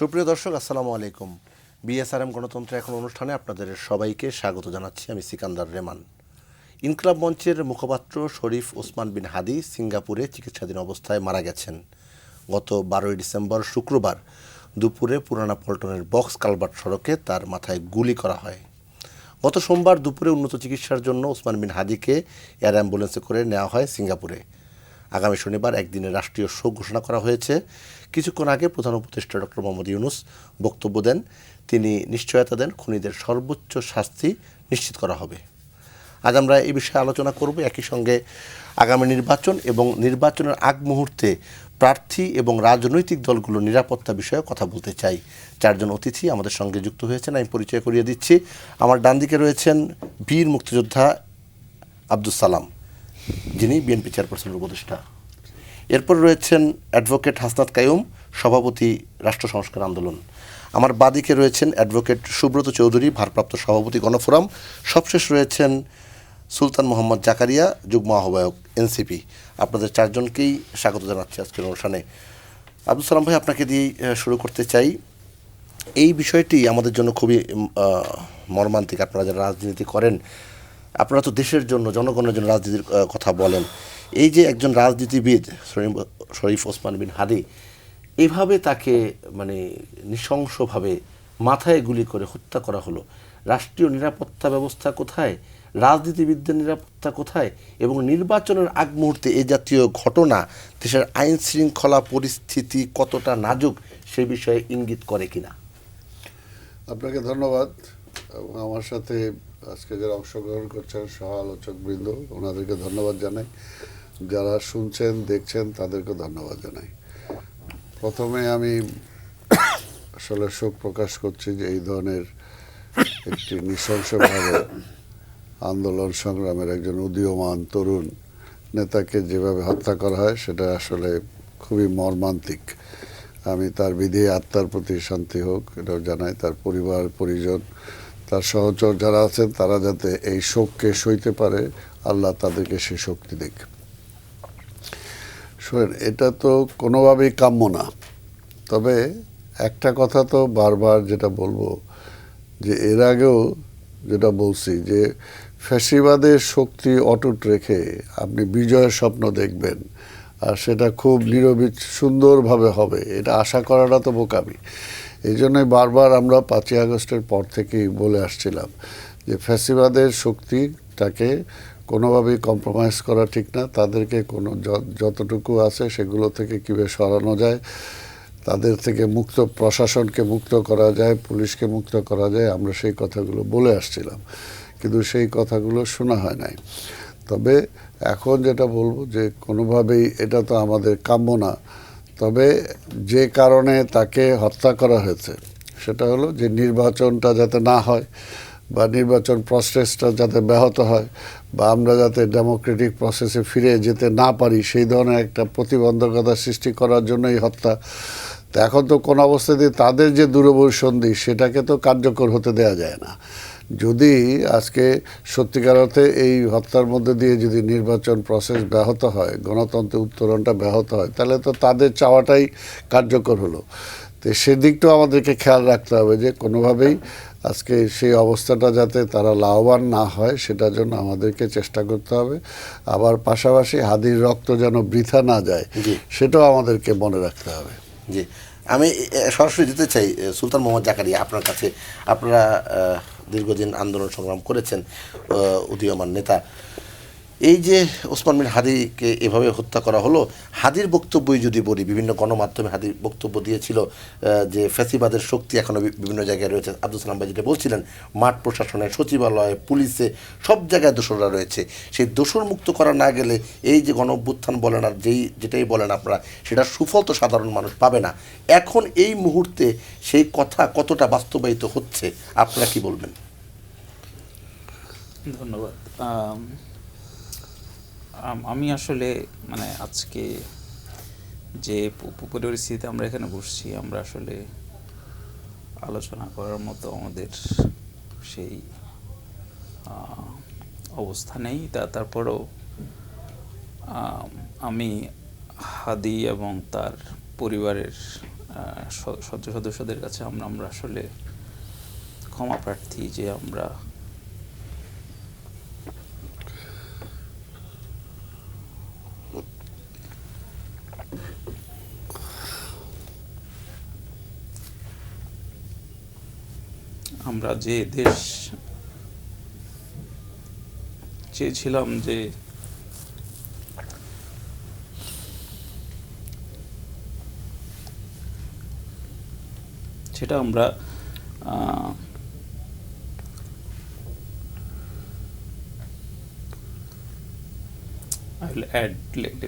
সুপ্রিয় দর্শক, আসসালামু আলাইকুম। বিএসআরএম গণতন্ত্র এখন অনুষ্ঠানে আপনাদের সবাইকে স্বাগত জানাচ্ছি। আমি সিকান্দার রেমান। ইনকলাব মঞ্চের মুখপাত্র শরীফ ওসমান বিন হাদি সিঙ্গাপুরে চিকিৎসাধীন অবস্থায় মারা গেছেন। গত 12ই ডিসেম্বর শুক্রবার দুপুরে পুরানা পল্টনের বক্স কালভার্ট সড়কে তার মাথায় গুলি করা হয়। গত সোমবার দুপুরে উন্নত চিকিৎসার জন্য ওসমান বিন হাদিকে এয়ার অ্যাম্বুলেন্সে করে নেওয়া হয় সিঙ্গাপুরে। আগামী শনিবার একদিনের রাষ্ট্রীয় শোক ঘোষণা করা হয়েছে। কিছুক্ষণ আগে প্রধান উপদেষ্টা ডক্টর মোহাম্মদ ইউনূস বক্তব্য দেন। তিনি নিশ্চয়তা দেন খুনিদের সর্বোচ্চ শাস্তি নিশ্চিত করা হবে। আজ আমরা এই বিষয়ে আলোচনা করব। একই সঙ্গে আগামী নির্বাচন এবং নির্বাচনের আগ মুহূর্তে প্রার্থী এবং রাজনৈতিক দলগুলোর নিরাপত্তা বিষয়ে কথা বলতে চাই। চারজন অতিথি আমাদের সঙ্গে যুক্ত হয়েছেন, আমি পরিচয় করিয়ে দিচ্ছি। আমার ডান দিকে রয়েছেন বীর মুক্তিযোদ্ধা আব্দুস সালাম, যিনি বিএনপি চেয়ারপারসনের উপদেষ্টা। এরপর রয়েছেন অ্যাডভোকেট হাসনাত কাইয়ুম, সভাপতি রাষ্ট্র সংস্কার আন্দোলন। আমার বাদিকে রয়েছেন অ্যাডভোকেট সুব্রত চৌধুরী, ভারপ্রাপ্ত সভাপতি গণফোরাম। সবশেষ রয়েছেন সুলতান মোহাম্মদ জাকারিয়া, যুগ্ম আহ্বায়ক এনসিপি। আপনাদের চারজনকেই স্বাগত জানাচ্ছি আজকের অনুষ্ঠানে। আব্দুল সালাম ভাই, আপনাকে দিয়েই শুরু করতে চাই। এই বিষয়টি আমাদের জন্য খুবই মর্মান্তিক। আপনারা যারা রাজনীতি করেন, আপনারা তো দেশের জন্য, জনগণের জন্য রাজনীতির কথা বলেন। এই যে একজন রাজনীতিবিদ শরীফ ওসমান বিন হাদি, এভাবে তাকে নৃশংসভাবে মাথায় গুলি করে হত্যা করা হলো, রাষ্ট্রীয় নিরাপত্তা ব্যবস্থা কোথায়, রাজনীতিবিদদের নিরাপত্তা কোথায়, এবং নির্বাচনের আগ মুহূর্তে এই জাতীয় ঘটনা দেশের আইন শৃঙ্খলা পরিস্থিতি কতটা নাজুক সে বিষয়ে ইঙ্গিত করে কিনা? আপনাকে ধন্যবাদ। এবং আমার সাথে আজকে যারা অংশগ্রহণ করছেন সহ আলোচক বৃন্দ, ওনাদেরকে ধন্যবাদ জানাই। যারা শুনছেন দেখছেন তাদেরকে ধন্যবাদ জানাই। প্রথমে আমি আসলে শোক প্রকাশ করছি যে এই ধরনের একটি নৃশংসভাবে আন্দোলন সংগ্রামের একজন উদীয়মান তরুণ নেতাকে যেভাবে হত্যা করা হয় সেটা আসলে খুবই মর্মান্তিক। আমি তার বিধি আত্মার প্রতি শান্তি হোক এটাও জানাই। তার পরিবার পরিজন, তার সহচর যারা আছেন তারা যাতে এই শোককে সইতে পারে, আল্লাহ তাদেরকে সেই শক্তি দেখ। শোনেন, এটা তো কোনোভাবেই কাম্য না। তবে একটা কথা তো বারবার যেটা বলবো, যে এর আগেও যেটা বলছি, যে ফ্যাসিবাদের শক্তি অটুট রেখে আপনি বিজয়ের স্বপ্ন দেখবেন আর সেটা খুব সুন্দরভাবে হবে, এটা আশা করাটা তো বোকামি। এই জন্যই বারবার আমরা 5ই আগস্টের পর থেকেই বলে আসছিলাম যে ফ্যাসিবাদের শক্তিটাকে কোনোভাবেই কম্প্রোমাইজ করা ঠিক না। তাদেরকে কোনো যতটুকু আছে সেগুলো থেকে কীভাবে সরানো যায়, তাদের থেকে মুক্ত, প্রশাসনকে মুক্ত করা যায়, পুলিশকে মুক্ত করা যায়, আমরা সেই কথাগুলো বলে আসছিলাম। কিন্তু সেই কথাগুলো শোনা হয় নাই। তবে এখন যেটা বলবো যে কোনোভাবেই এটা তো আমাদের কাম্য না। তবে যে কারণে তাকে হত্যা করা হয়েছে সেটা হলো যে নির্বাচনটা যাতে না হয়, বা নির্বাচন প্রসেসটা যাতে ব্যাহত হয়, বা আমরা যাতে ডেমোক্রেটিক প্রসেসে ফিরে যেতে না পারি, সেই ধরনের একটা প্রতিবন্ধকতা সৃষ্টি করার জন্যই হত্যা। তো এখন তো কোনো অবস্থাতেই তাদের যে দূরবর্ষন্দি সেটাকে তো কার্যকর হতে দেওয়া যায় না। যদি আজকে সত্যিকার অর্থে এই হত্যার মধ্যে দিয়ে যদি নির্বাচন প্রসেস ব্যাহত হয়, গণতন্ত্রের উত্তরণটা ব্যাহত হয়, তাহলে তো তাদের চাওয়াটাই কার্যকর হলো। তো সেদিকটাও আমাদেরকে খেয়াল রাখতে হবে যে কোনোভাবেই আজকে সেই অবস্থাটা যাতে তারা লাভবান না হয় সেটার জন্য আমাদেরকে চেষ্টা করতে হবে। আবার পাশাপাশি হাদির রক্ত যেন বৃথা না যায় সেটাও আমাদেরকে মনে রাখতে হবে। জি, আমি সরাসরি যেতে চাই সুলতান মোহাম্মদ জাকারিয়া আপনার কাছে। আপনারা দীর্ঘদিন আন্দোলন সংগ্রাম করেছেন, উদীয়মান নেতা। এই যে ওসমান বিন হাদিকে এভাবে হত্যা করা হলো, হাদির বক্তব্যই যদি বলি, বিভিন্ন গণমাধ্যমে হাদির বক্তব্য দিয়েছিল যে ফ্যাসিবাদের শক্তি এখনও বিভিন্ন জায়গায় রয়েছে। আব্দুল সালাম ভাই যেটা বলছিলেন, মাঠ প্রশাসনে, সচিবালয়ে, পুলিশে, সব জায়গায় দোসররা রয়েছে। সেই দোসর মুক্ত করা না গেলে এই যে গণ অভ্যুত্থান বলেন আর যেটাই বলেন আপনারা, সেটার সুফল তো সাধারণ মানুষ পাবে না। এখন এই মুহূর্তে সেই কথা কতটা বাস্তবায়িত হচ্ছে, আপনারা কি বলবেন? ধন্যবাদ। আমি আসলে আজকে যে পরিস্থিতিতে আমরা এখানে বসছি, আমরা আসলে আলোচনা করার মতো আমাদের সেই অবস্থা নেই। তারপরেও আমি হাদি এবং তার পরিবারের সদস্যদের কাছে আমরা আসলে ক্ষমা প্রার্থী যে আমরা যে দেশ চেয়েছিলাম যে সেটা আমরা I will add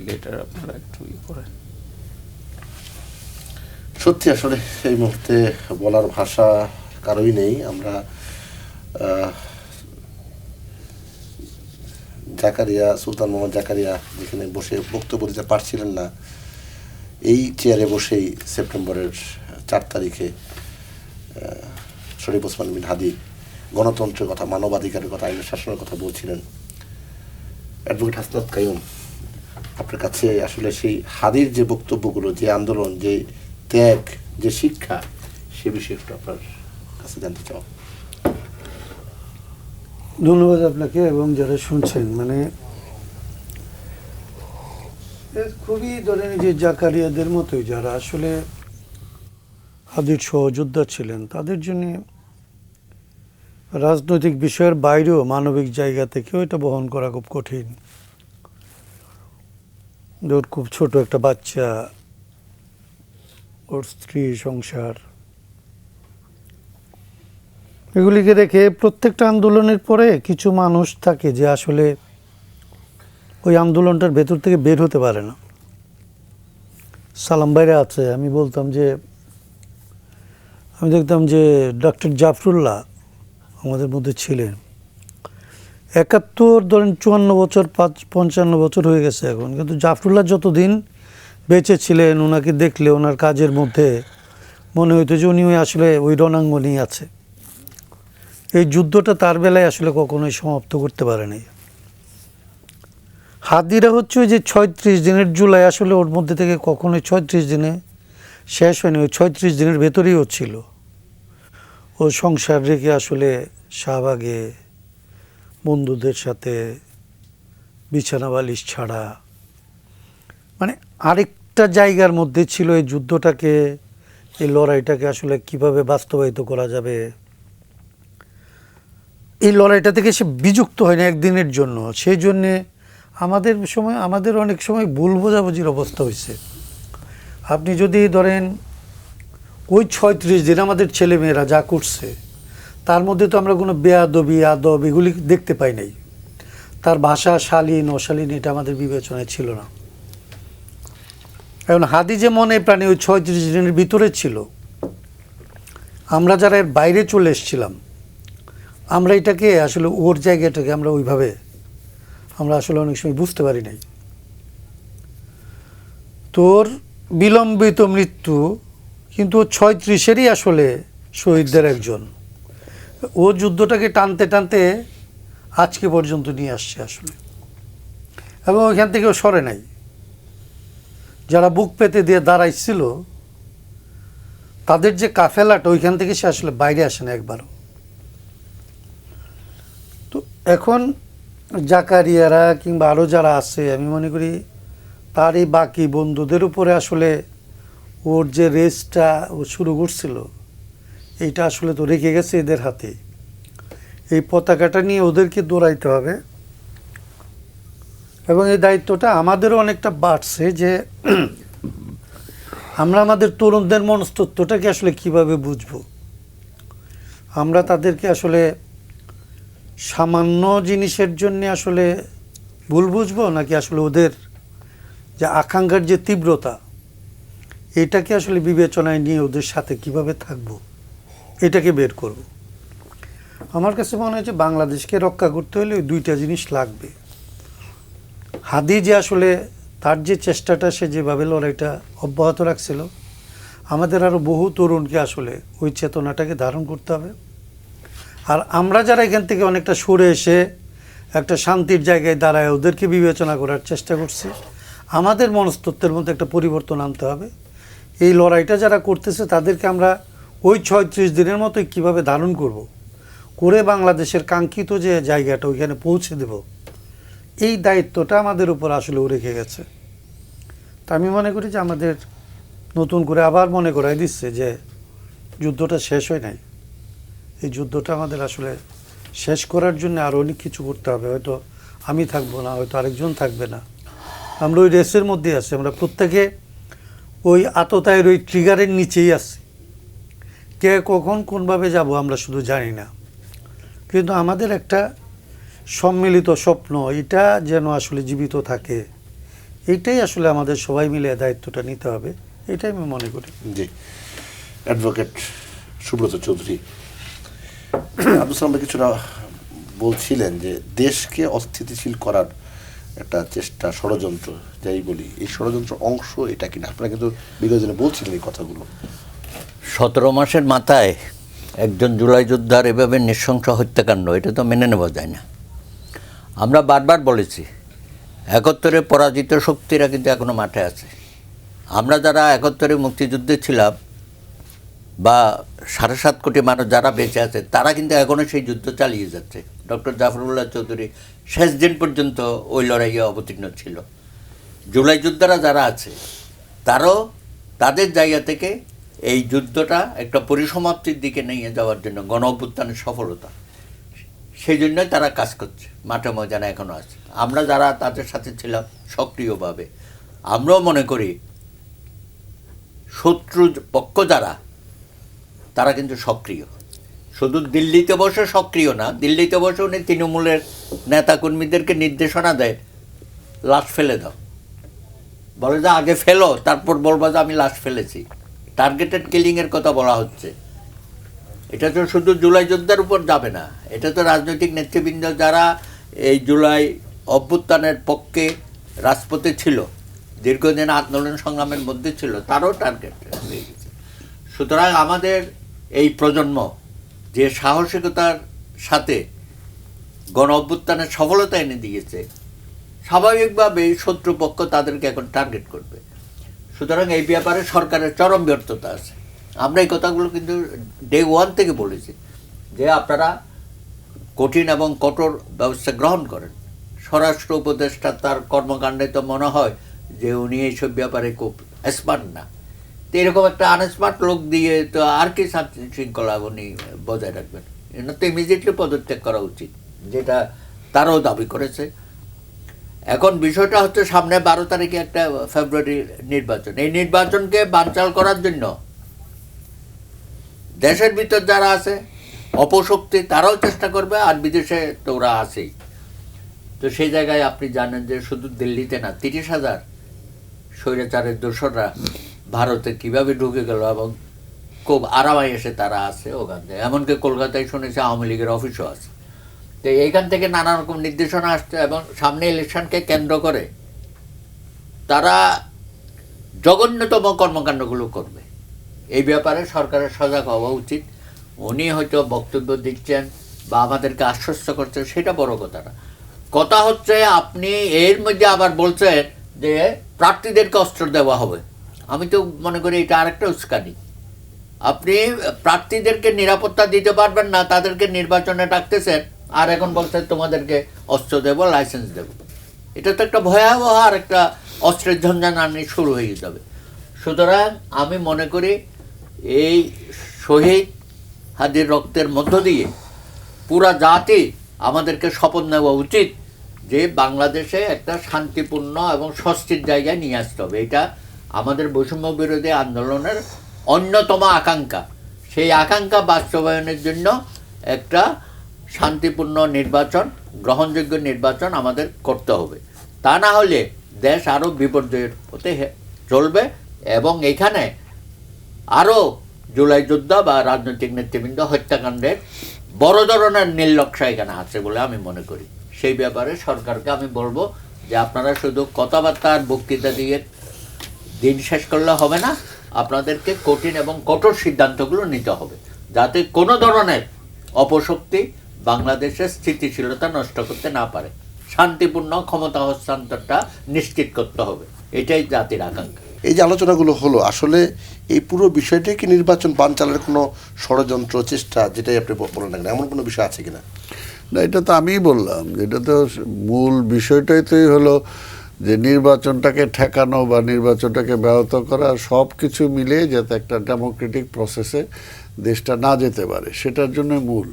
later আপনারা একটু করেন। সত্যি আসলে এই মুহূর্তে বলার ভাষা কারোই নেই। আমরা জাকারিয়া, সুলতান মোহাম্মদ জাকারিয়া যেখানে বসে বক্তব্য দিতে পারছিলেন না, এই চেয়ারে বসেই সেপ্টেম্বরের 4 তারিখে শরীফ ওসমান বিন হাদি গণতন্ত্রের কথা, মানবাধিকারের কথা, আইনের শাসনের কথা বলছিলেন। অ্যাডভোকেট হাসনাত কাইয়ুম, আপনার কাছে আসলে সেই হাদির যে বক্তব্যগুলো, যে আন্দোলন, যে ত্যাগ, যে শিক্ষা, সে বিষয়ে একটু আপনার কাছে জানতে চাও। ধন্যবাদ আপনাকে এবং যারা শুনছেন। মানে খুবই ধরেন যে জাকারিয়াদের মতোই যারা আসলে হাদির সহযোদ্ধা ছিলেন, তাদের জন্য রাজনৈতিক বিষয়ের বাইরেও মানবিক জায়গা থেকেও এটা বহন করা খুব কঠিন। ওর খুব ছোট একটা বাচ্চা, ওর স্ত্রী, সংসার, এগুলিকে দেখে প্রত্যেকটা আন্দোলনের পরে কিছু মানুষ থাকে যে আসলে ওই আন্দোলনটার ভেতর থেকে বের হতে পারে না। সালাম বাইরে আছে, আমি বলতাম যে আমি দেখতাম যে ডক্টর জাফরুল্লাহ আমাদের মধ্যে ছিলেন। 71 ধরেন 54 বছর 55 বছর হয়ে গেছে এখন, কিন্তু জাফরুল্লাহ যতদিন বেঁচে ছিলেন ওনাকে দেখলে ওনার কাজের মধ্যে মনে হইতো যে উনি আসলে ওই রণাঙ্গনেই আছে। এই যুদ্ধটা তার বেলায় আসলে কখনোই সমাপ্ত করতে পারে নাই। হাদিরা হচ্ছে ওই যে 36 দিনের জুলাই, আসলে ওর মধ্যে থেকে কখনোই 36 দিনে শেষ হয়নি, ওই 36 দিনের ভেতরেই হচ্ছিল। ও সংসার রেখে আসলে শাহবাগে বন্ধুদের সাথে বিছানা বালিশ ছাড়া, মানে আরেকটা জায়গার মধ্যে ছিল এই যুদ্ধটাকে, এই লড়াইটাকে আসলে কিভাবে বাস্তবায়িত করা যাবে। এই লড়াইটা থেকে সে বিযুক্ত হয় না একদিনের জন্য। সেই জন্যে আমাদের অনেক সময় ভুল বোঝাবুঝির অবস্থা হয়েছে। আপনি যদি ধরেন ওই 36 দিন আমাদের ছেলেমেয়েরা যা করছে, তার মধ্যে তো আমরা কোনো বেয়াদবি, আদব এগুলি দেখতে পাই নাই। তার ভাষা শালীন অশালীন এটা আমাদের বিবেচনায় ছিল না। এখন হাদি যে মনে প্রাণে ওই 36 দিনের ভিতরে ছিল, আমরা যারা এর বাইরে চলে এসেছিলাম, আমরা এটাকে আসলে ওর জায়গাটাকে আমরা ওইভাবে আমরা আসলে অনেক সময় বুঝতে পারি নাই। তোর বিলম্বিত মৃত্যু, কিন্তু 36-এরই আসলে শহীদদের একজন। ও যুদ্ধটাকে টানতে টানতে আজকে পর্যন্ত নিয়ে আসছে আসলে, এবং ওইখান থেকেও সরে নাই। যারা বুক পেতে দিয়ে দাঁড়াইছিল তাদের যে কাফেলাটা, ওইখান থেকে সে আসলে বাইরে আসে না একবারও। তো এখন জাকারিয়ারা কিংবা আরও যারা আছে, আমি মনে করি তার এই বাকি বন্ধুদের উপরে আসলে ওর যে রেসটা ও শুরু করছিল, এইটা আসলে তো রেখে গেছে এদের হাতে। এই পতাকাটা নিয়ে ওদেরকে দৌড়াইতে হবে, এবং এই দায়িত্বটা আমাদেরও অনেকটা বাড়ছে যে আমরা আমাদের তরুণদের মনস্তত্ত্বটাকে আসলে কিভাবে বুঝবো। আমরা তাদেরকে আসলে সামান্য জিনিসের জন্যে আসলে ভুল বুঝবো, নাকি আসলে ওদের যে আকাঙ্ক্ষার যে তীব্রতা, এটাকে আসলে বিবেচনায় নিয়ে ওদের সাথে কিভাবে থাকবো, এটাকে বের করব। আমার কাছে মনে হয়েছে বাংলাদেশকে রক্ষা করতে হলে ওই দুইটা জিনিস লাগবে। হাদি যে আসলে তার যে চেষ্টাটা, সে যেভাবে লড়াইটা অব্যাহত রাখছিল, আমাদের আরও বহু তরুণকে আসলে ওই চেতনাটাকে ধারণ করতে হবে। আর আমরা যারা এখান থেকে অনেকটা সরে এসে একটা শান্তির জায়গায় দাঁড়ায় ওদেরকে বিবেচনা করার চেষ্টা করছি, আমাদের মনস্তত্ত্বের মধ্যে একটা পরিবর্তন আনতে হবে। এই লড়াইটা যারা করতেছে তাদেরকে আমরা ওই 36 দিনের মতোই কীভাবে ধারণ করব, করে বাংলাদেশের কাঙ্ক্ষিত যে জায়গাটা ওইখানে পৌঁছে দেব, এই দায়িত্বটা আমাদের উপর আসলেও রেখে গেছে। তা আমি মনে করি যে আমাদের নতুন করে আবার মনে করাই দিচ্ছে যে যুদ্ধটা শেষ হয় নাই। এই যুদ্ধটা আমাদের আসলে শেষ করার জন্য আরও অনেক কিছু করতে হবে। হয়তো আমি থাকবো না, হয়তো আরেকজন থাকবে না, আমরা ওই রেসের মধ্যে আছি। আমরা প্রত্যেকে ওই আততায়ের ওই ট্রিগারের নিচেই আছি। কে কখন কোনভাবে যাব আমরা শুধু জানি না, কিন্তু আমাদের একটা সম্মিলিত স্বপ্ন, এটা যেন আসলে জীবিত থাকে, এইটাই আসলে আমাদের সবাই মিলে দায়িত্বটা নিতে হবে, এটাই আমি মনে করি। জি, অ্যাডভোকেট সুব্রত চৌধুরী, আব্দুল সালাম ভাই কিছুটা বলছিলেন যে দেশকে অস্থিতিশীল করার একটা চেষ্টা, ষড়যন্ত্র যাই বলি, এই ষড়যন্ত্র অংশ এটা কিনা, আপনারা কিন্তু বিগত দিনে বলছিলেন এই কথাগুলো। 17 মাসের মাথায় একজন জুলাই যোদ্ধার এভাবে নৃশংস হত্যাকাণ্ড, এটা তো মেনে নেওয়া যায় না। আমরা বারবার বলেছি 71-এ পরাজিত শক্তিরা কিন্তু এখনও মাঠে আছে। আমরা যারা 71-এ মুক্তিযুদ্ধে ছিলাম বা 7.5 কোটি মানুষ যারা বেঁচে আছে, তারা কিন্তু এখনও সেই যুদ্ধ চালিয়ে যাচ্ছে। ডক্টর জাফরুল্লাহ চৌধুরী শেষ দিন পর্যন্ত ওই লড়াইয়ে অবতীর্ণ ছিল। জুলাই যোদ্ধারা যারা আছে তারাও তাদের জায়গা থেকে এই যুদ্ধটা একটা পরিসমাপ্তির দিকে নিয়ে যাওয়ার জন্য, গণ অভ্যুত্থানের সফলতা, সেই জন্যই তারা কাজ করছে, মাঠে ময়দানে এখনও আছে। আমরা যারা তাদের সাথে ছিলাম সক্রিয়ভাবে, আমরাও মনে করি শত্রু পক্ষ যারা, তারা কিন্তু সক্রিয়। শুধু দিল্লিতে বসে সক্রিয় না, দিল্লিতে বসে উনি তৃণমূলের নেতাকর্মীদেরকে নির্দেশনা দেয়, লাশ ফেলে দাও, বলে যে আগে ফেলো, তারপর বলবো যে আমি লাশ ফেলেছি। টার্গেটেড কিলিংয়ের কথা বলা হচ্ছে। এটা তো শুধু জুলাই যোদ্ধার উপর যাবে না, এটা তো রাজনৈতিক নেতৃবৃন্দ যারা এই জুলাই অভ্যুত্থানের পক্ষে রাজপথে ছিল, দীর্ঘদিন আন্দোলন সংগ্রামের মধ্যে ছিল, তারও টার্গেট হয়ে গেছে। সুতরাং আমাদের এই প্রজন্ম যে সাহসিকতার সাথে গণ অভ্যুত্থানের সফলতা এনে দিয়েছে, স্বাভাবিকভাবেই শত্রুপক্ষ তাদেরকে এখন টার্গেট করবে। সুতরাং এই ব্যাপারে সরকারের চরম ব্যর্থতা আছে। আমরা এই কথাগুলো কিন্তু ডে 1 থেকে বলেছি যে আপনারা কঠিন এবং কঠোর ব্যবস্থা গ্রহণ করেন। স্বরাষ্ট্র উপদেষ্টা তার কর্মকাণ্ডে তো মনে হয় যে উনি এইসব ব্যাপারে খুব স্মার্ট না। তো এরকম একটা আনস্মার্ট লোক দিয়ে তো আর কি শান্তি শৃঙ্খলা উনি বজায় রাখবেন? এটা তো ইমিডিয়েটলি পদত্যাগ করা উচিত, যেটা তারাও দাবি করেছে। এখন বিষয়টা হচ্ছে সামনে 12 তারিখে একটা ফেব্রুয়ারি নির্বাচন। এই নির্বাচনকে বানচাল করার জন্য দেশের ভিতর যারা আছে অপশক্তি, তারাও চেষ্টা করবে, আর বিদেশে তো ওরা আছেই। তো সেই জায়গায় আপনি জানেন যে শুধু দিল্লিতে না, 30,000 স্বৈরাচারের দোসররা ভারতে কিভাবে ঢুকে গেল এবং খুব আরামায় এসে তারা আছে ওখান থেকে। এমনকি কলকাতায় শুনেছি আওয়ামী লীগের অফিসও আছে। তো এইখান থেকে নানা রকম নির্দেশনা আসছে এবং সামনে ইলেকশনকে কেন্দ্র করে তারা জঘন্যতম কর্মকাণ্ডগুলো করবে। এই ব্যাপারে সরকারের সজাগ হওয়া উচিত। উনি হয়তো বক্তব্য দিচ্ছেন বা আমাদেরকে আশ্বস্ত করছেন, সেটা বড় কথা না। কথা হচ্ছে আপনি এর মধ্যে আবার বলছেন যে প্রার্থীদেরকে অস্ত্র দেওয়া হবে। আমি তো মনে করি এটা আরেকটা উস্কানি। আপনি প্রার্থীদেরকে নিরাপত্তা দিতে পারবেন না, তাদেরকে নির্বাচনে ডাকতেছেন, আর এখন বলছেন তোমাদেরকে অস্ত্র দেব, লাইসেন্স দেব। এটা তো একটা ভয়াবহ আর একটা অস্ত্রের ঝঞ্ঝানি শুরু হয়ে যাবে। সুতরাং আমি মনে করি এই শহীদ হাদির রক্তের মধ্য দিয়ে পুরা জাতি আমাদেরকে শপথ নেওয়া উচিত যে বাংলাদেশে একটা শান্তিপূর্ণ এবং স্বস্তির জায়গায় নিয়ে আসতে হবে। এটা আমাদের বৈষম্য বিরোধী আন্দোলনের অন্যতম আকাঙ্ক্ষা। সেই আকাঙ্ক্ষা বাস্তবায়নের জন্য একটা শান্তিপূর্ণ নির্বাচন, গ্রহণযোগ্য নির্বাচন আমাদের করতে হবে। তা না হলে দেশ আরও বিপর্যয়ের পথে চলবে এবং এখানে আরও জুলাই যোদ্ধা বা রাজনৈতিক নেতৃবৃন্দ হত্যাকাণ্ডের বড় ধরনের নির্লক্ষ্য এখানে আছে বলে আমি মনে করি। সেই ব্যাপারে সরকারকে আমি বলবো যে আপনারা শুধু কথাবার্তা আর বক্তৃতা দিয়ে দিন শেষ করলে হবে না, আপনাদেরকে কঠিন এবং কঠোর সিদ্ধান্তগুলো নিতে হবে, যাতে কোনো ধরনের অপশক্তি বাংলাদেশের স্থিতিশীলতা নষ্ট করতে না পারে। শান্তিপূর্ণ ক্ষমতা হস্তান্তরটা নিশ্চিত করতে হবে, এটাই জাতির আকাঙ্ক্ষা। এই যে আলোচনাগুলো হলো, আসলে এই পুরো বিষয়টাই কি নির্বাচন বানচালের কোনো ষড়যন্ত্র চেষ্টা, যেটাই আপনি বলেন না কেন, এমন কোনো বিষয় আছে কিনা? না, এটা তো আমিই বললাম, এটা তো মূল বিষয়টাই তোই হলো যে নির্বাচনটাকে ঠেকানো বা নির্বাচনটাকে ব্যাহত করা, সব কিছু মিলিয়ে যাতে একটা ডেমোক্রেটিক প্রসেসে দেশটা না যেতে পারে, সেটার জন্য মূল।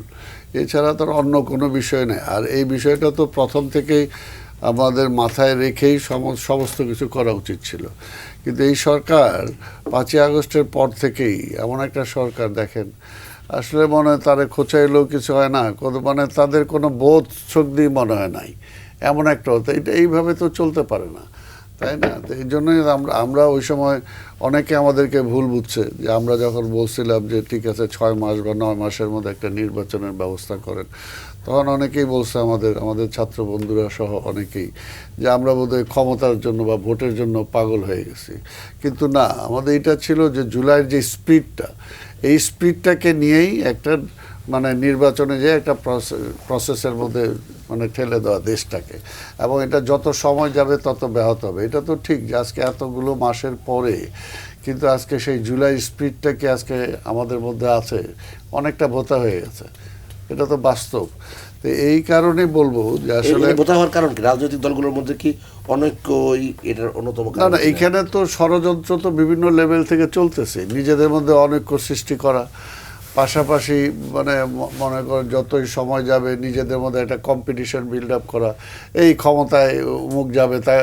এছাড়া তো অন্য কোনো বিষয় নেই। আর এই বিষয়টা তো প্রথম থেকেই আমাদের মাথায় রেখেই সমস্ত কিছু করা উচিত ছিল। কিন্তু এই সরকার 5ই আগস্টের পর থেকেই এমন একটা সরকার, দেখেন আসলে মনে হয় তারা খোঁচাইলেও কিছু হয় না, মানে তাদের কোনো বোধ শক্তি মনে হয় নাই, এমন একটা হতো। এটা এইভাবে তো চলতে পারে না, তাই না? তো এই জন্যই আমরা ওই সময় অনেকে আমাদেরকে ভুল বুঝছে, যে আমরা যখন বলছিলাম যে ঠিক আছে 6 মাস বা 9 মাসের মধ্যে একটা নির্বাচনের ব্যবস্থা করেন, তখন অনেকেই বলছে, আমাদের ছাত্র বন্ধুরা সহ অনেকেই, যে আমরা বোধহয় ক্ষমতার জন্য বা ভোটের জন্য পাগল হয়ে গেছি। কিন্তু না, আমাদের এটা ছিল যে জুলাইয়ের যে স্পিডটা, এই স্পিডটাকে নিয়েই একটা মানে নির্বাচনে যে একটা প্রসেসের মধ্যে মানে ঠেলে দেওয়া দেশটাকে, এবং এটা যত সময় যাবে তত ব্যাহত হবে। এটা তো ঠিক যে আজকে এতগুলো মাসের পরে কিন্তু আজকে সেই জুলাই স্পিডটাকে আজকে আমাদের মধ্যে আছে, অনেকটা ভোতা হয়ে গেছে, এটা তো বাস্তব। তো এই কারণে বলবো যে আসলে বোঝা হওয়ার কারণ কি, রাজনৈতিক দলগুলোর মধ্যে কি অনৈক্যই এটার অন্যতম না কারণ? না, এইখানে তো ষড়যন্ত্র তো বিভিন্ন লেভেল থেকে চলতেছে, নিজেদের মধ্যে অনৈক্য সৃষ্টি করা, পাশাপাশি মানে মনে করেন যতই সময় যাবে নিজেদের মধ্যে একটা কম্পিটিশন বিল্ড আপ করা, এই ক্ষমতায় মুখ যাবে, তাই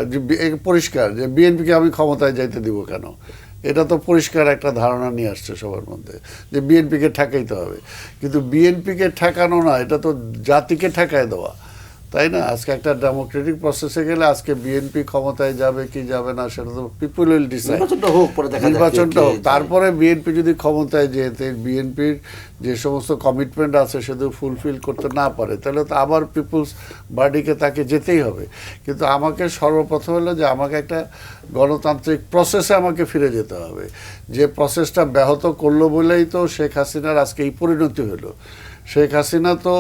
পরিষ্কার যে বিএনপিকে আমি ক্ষমতায় যাইতে দিব কেন, এটা তো পরিষ্কার একটা ধারণা নিয়ে আসছে সবার মধ্যে যে বিএনপিকে ঠেকাইতে হবে। কিন্তু বিএনপিকে ঠেকানো না, এটা তো জাতিকে ঠেকায় দেওয়া, তাই না? আজকে একটা ডেমোক্রেটিক প্রসেসে গেলে আজকে বিএনপি ক্ষমতায় যাবে কি যাবে না সেটা তো পিপল উইল ডিসাইড। নির্বাচনটা হোক, পরে দেখা যাবে নির্বাচনটা হোক, কে তারপরে বিএনপি যদি ক্ষমতায় যেতে বিএনপির যে সমস্ত কমিটমেন্ট আছে সেটা ফুলফিল করতে না পারে, তাহলে তো আবার পিপলস বডিকে তাকে যেতেই হবে। কিন্তু আমাকে সর্বপ্রথম হলো যে আমাকে একটা গণতান্ত্রিক প্রসেসে আমাকে ফিরে যেতে হবে, যে প্রসেসটা ব্যাহত করলো বলেই তো শেখ হাসিনার আজকে এই পরিণতি হলো। শেখ হাসিনা তো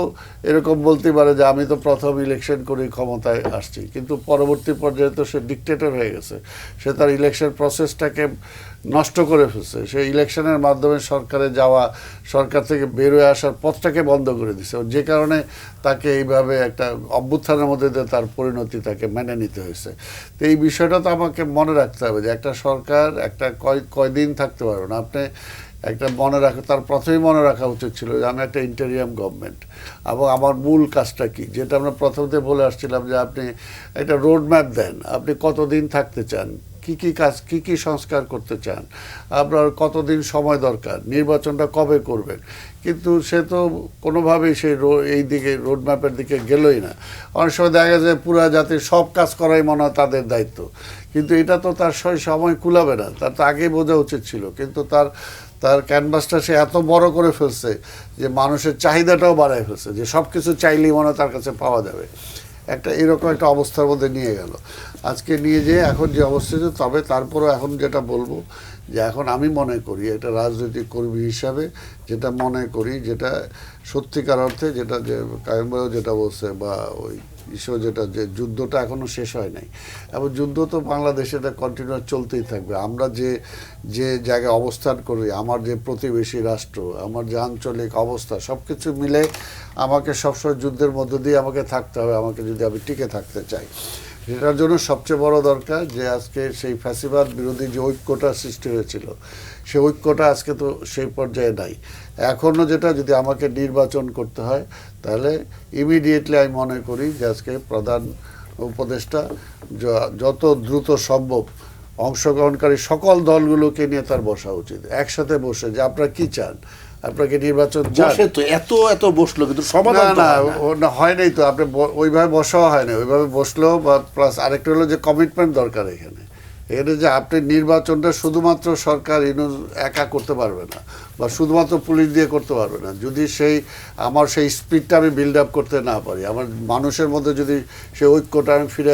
এরকম বলতে পারে যে আমি তো প্রথম ইলেকশন করে ক্ষমতায় আসছি, কিন্তু পরবর্তী পর্যায়ে তো সে ডিকটেটর হয়ে গেছে, সে তার ইলেকশন প্রসেসটাকে নষ্ট করে ফেলছে, সে ইলেকশনের মাধ্যমে সরকারে যাওয়া, সরকার থেকে বেরোয় আসার পথটাকে বন্ধ করে দিছে, যে কারণে তাকে এইভাবে একটা অভ্যুত্থানের মধ্যে দিয়ে তার পরিণতি তাকে মেনে নিতে হয়েছে। তো এই বিষয়টা তো আমাকে মনে রাখতে হবে যে একটা সরকার একটা কয়দিন থাকতে পারবে না। আপনি একটা মনে রাখা, তার প্রথমেই মনে রাখা উচিত ছিল যে আমি একটা ইন্টেরিয়াম গভর্নমেন্ট, এবং আমার মূল কাজটা কি, যেটা আমরা প্রথমতে বলে আসছিলাম যে আপনি একটা রোড ম্যাপ দেন, আপনি কতদিন থাকতে চান, কি কি কাজ, কি কি সংস্কার করতে চান, আপনার কতদিন সময় দরকার, নির্বাচনটা কবে করবেন। কিন্তু সে তো কোনোভাবেই সেই এই দিকে রোড ম্যাপের দিকে গেলই না। অনেক সময় দেখা যায় পুরা জাতির সব কাজ করাই মনে হয় তাদের দায়িত্ব, কিন্তু এটা তো তার সময় কুলাবে না, তার তো আগেই বোঝা উচিত ছিল। কিন্তু তার ক্যানভাসটা সে এত বড় করে ফেলছে যে মানুষের চাহিদাটাও বাড়ায় ফেলছে, যে সব কিছু চাইলেই মনে হয় তার কাছে পাওয়া যাবে, একটা এরকম একটা অবস্থার মধ্যে নিয়ে গেল। আজকে নিয়ে যেয়ে এখন যে অবস্থা, তবে তারপরেও এখন যেটা বলবো যে এখন আমি মনে করি একটা রাজনৈতিক কর্মী হিসাবে যেটা মনে করি, যেটা সত্যিকার অর্থে যেটা যে কায়েম ভাইও যেটা বলছে বা ওই ইস্যু যেটা, যে যুদ্ধটা এখনও শেষ হয় নাই, এবং যুদ্ধ তো বাংলাদেশে এটা কন্টিনিউ চলতেই থাকবে। আমরা যে জায়গায় অবস্থান করি, আমার যে প্রতিবেশী রাষ্ট্র, আমার যে আঞ্চলিক অবস্থা, সব কিছু মিলে আমাকে সবসময় যুদ্ধের মধ্য দিয়ে আমাকে থাকতে হবে, আমাকে যদি আমি টিকে থাকতে চাই। এটার জন্য সবচেয়ে বড় দরকার যে আজকে সেই ফ্যাসিবাদ বিরোধী যে ঐক্যটা সৃষ্টি হয়েছিল, সেই ঐক্যটা আজকে তো সেই পর্যায়ে নাই। এখনও যেটা যদি আমাকে নির্বাচন করতে হয়, তাহলে ইমিডিয়েটলি আমি মনে করি যে আজকে প্রধান উপদেষ্টা যত দ্রুত সম্ভব অংশগ্রহণকারী সকল দলগুলোকে নিয়ে তার বসা উচিত, একসাথে বসে যে আপনারা কি চান, আপনাকে নির্বাচন চান। তো এত বসলো, কিন্তু সমাধান না হয় নাই তো, আপনি ওইভাবে বসাও হয় না, ওইভাবে বসলেও বা প্লাস আরেকটা হলো যে কমিটমেন্ট দরকার এখানে যে আপনি নির্বাচনটা শুধুমাত্র সরকার একা করতে পারবে না, বা শুধুমাত্র পুলিশ দিয়ে করতে পারবে না। যদি আমার সেই স্পিডটা আমি বিল্ড আপ করতে না পারি, আমার মানুষের মধ্যে যদি সেই ঐক্যটা আমি ফিরে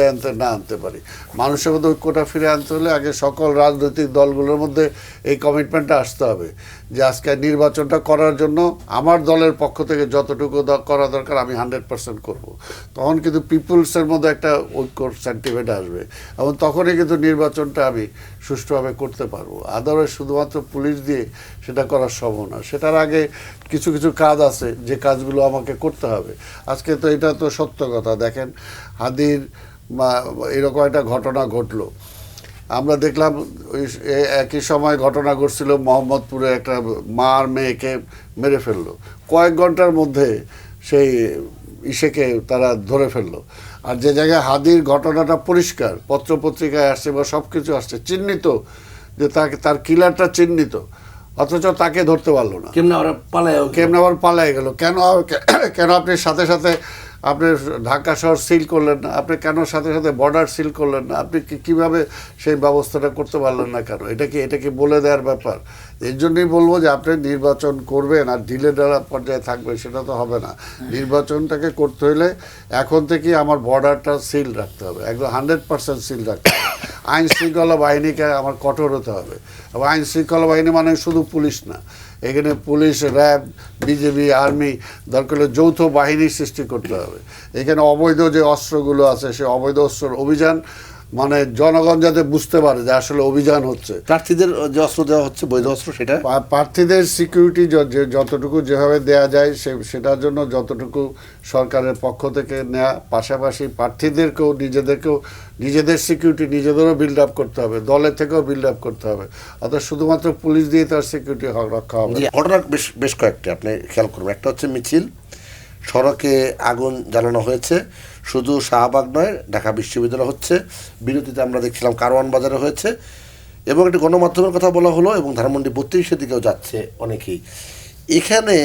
আনতে পারি, মানুষের মধ্যে ঐক্যটা ফিরে আনতে হলে আগে সকল রাজনৈতিক দলগুলোর মধ্যে এই কমিটমেন্টটা আসতে হবে যে আজকে নির্বাচনটা করার জন্য আমার দলের পক্ষ থেকে যতটুকু করা দরকার আমি 100% করব। তখন কিন্তু পিপুলসের মধ্যে একটা ঐক্যর সেন্টিমেন্ট আসবে এবং তখনই কিন্তু নির্বাচনটা আমি সুষ্ঠুভাবে করতে পারবো। আদারওয়াইজ শুধুমাত্র পুলিশ দিয়ে সেটা করা সম্ভব না। সেটার আগে কিছু কিছু কাজ আছে যে কাজগুলো আমাকে করতে হবে। আজকে তো এটা তো সত্য কথা। দেখেন, হাদির এরকম একটা ঘটনা ঘটলো, আমরা দেখলাম ওই একই সময় ঘটনা ঘটছিল মোহাম্মদপুরে, একটা মা আর মেয়েকে মেরে ফেললো, কয়েক ঘন্টার মধ্যে সেই ইসেকে তারা ধরে ফেললো। আর যে জায়গায় হাদির ঘটনাটা পরিষ্কার, পত্রপত্রিকায় আসছে বা সব কিছু আসছে, চিহ্নিত যে তাকে, তার কিলারটা চিহ্নিত, অথচ তাকে ধরতে পারলো না। কেমনে আবার পালায় গেল? কেন আপনি সাথে সাথে আপনি ঢাকা শহর সিল করলেন না? আপনি কেন সাথে সাথে বর্ডার সিল করলেন না? আপনি কিভাবে সেই ব্যবস্থাটা করতে পারলেন না কেন? এটা কি বলে দেওয়ার ব্যাপার? এর জন্যই বলবো যে আপনি নির্বাচন করবেন আর ঢিলে ঢালা পর্যায়ে থাকবেন, সেটা তো হবে না। নির্বাচনটাকে করতে হলে এখন থেকেই আমার বর্ডারটা সিল রাখতে হবে, একদম 100% সিল রাখতে হবে। আইন শৃঙ্খলা বাহিনীকে আমার কঠোর হতে হবে। এবং আইন শৃঙ্খলা বাহিনী মানে শুধু পুলিশ না, এখানে পুলিশ, র্যাব, বিজেপি, আর্মি, দরকার হলে যৌথ বাহিনী সৃষ্টি করতে হবে। এখানে অবৈধ যে অস্ত্রগুলো আছে সেই অবৈধ অস্ত্রের অভিযান, মানে জনগণ যাতে বুঝতে পারে যে আসলে অভিযান হচ্ছে। প্রার্থীদের যে অস্ত্র দেওয়া হচ্ছে বৈধ অস্ত্র, সেটা প্রার্থীদের সিকিউরিটি যতটুকু যেভাবে দেয়া যায় সেটার জন্য যতটুকু সরকারের পক্ষ থেকে নেওয়া, পাশাপাশি প্রার্থীদেরকেও নিজেদের সিকিউরিটি নিজেদেরও বিল্ড আপ করতে হবে, দলের থেকেও বিল্ড আপ করতে হবে। অর্থাৎ শুধুমাত্র পুলিশ দিয়ে তার সিকিউরিটি রক্ষা হবে। ঘটনা বেশ কয়েকটি আপনি খেয়াল করবেন। একটা হচ্ছে মিছিল, সড়কে আগুন জ্বালানো হয়েছে, শুধু শাহবাগ নয়, ঢাকা বিশ্ববিদ্যালয় হচ্ছে, বিরতিতে আমরা দেখছিলাম কারওয়ান বাজারে হয়েছে, এবং একটি গণমাধ্যমের কথা বলা হলো, এবং ধানমন্ডি 32-এর দিকেও যাচ্ছে অনেকেই। এখানে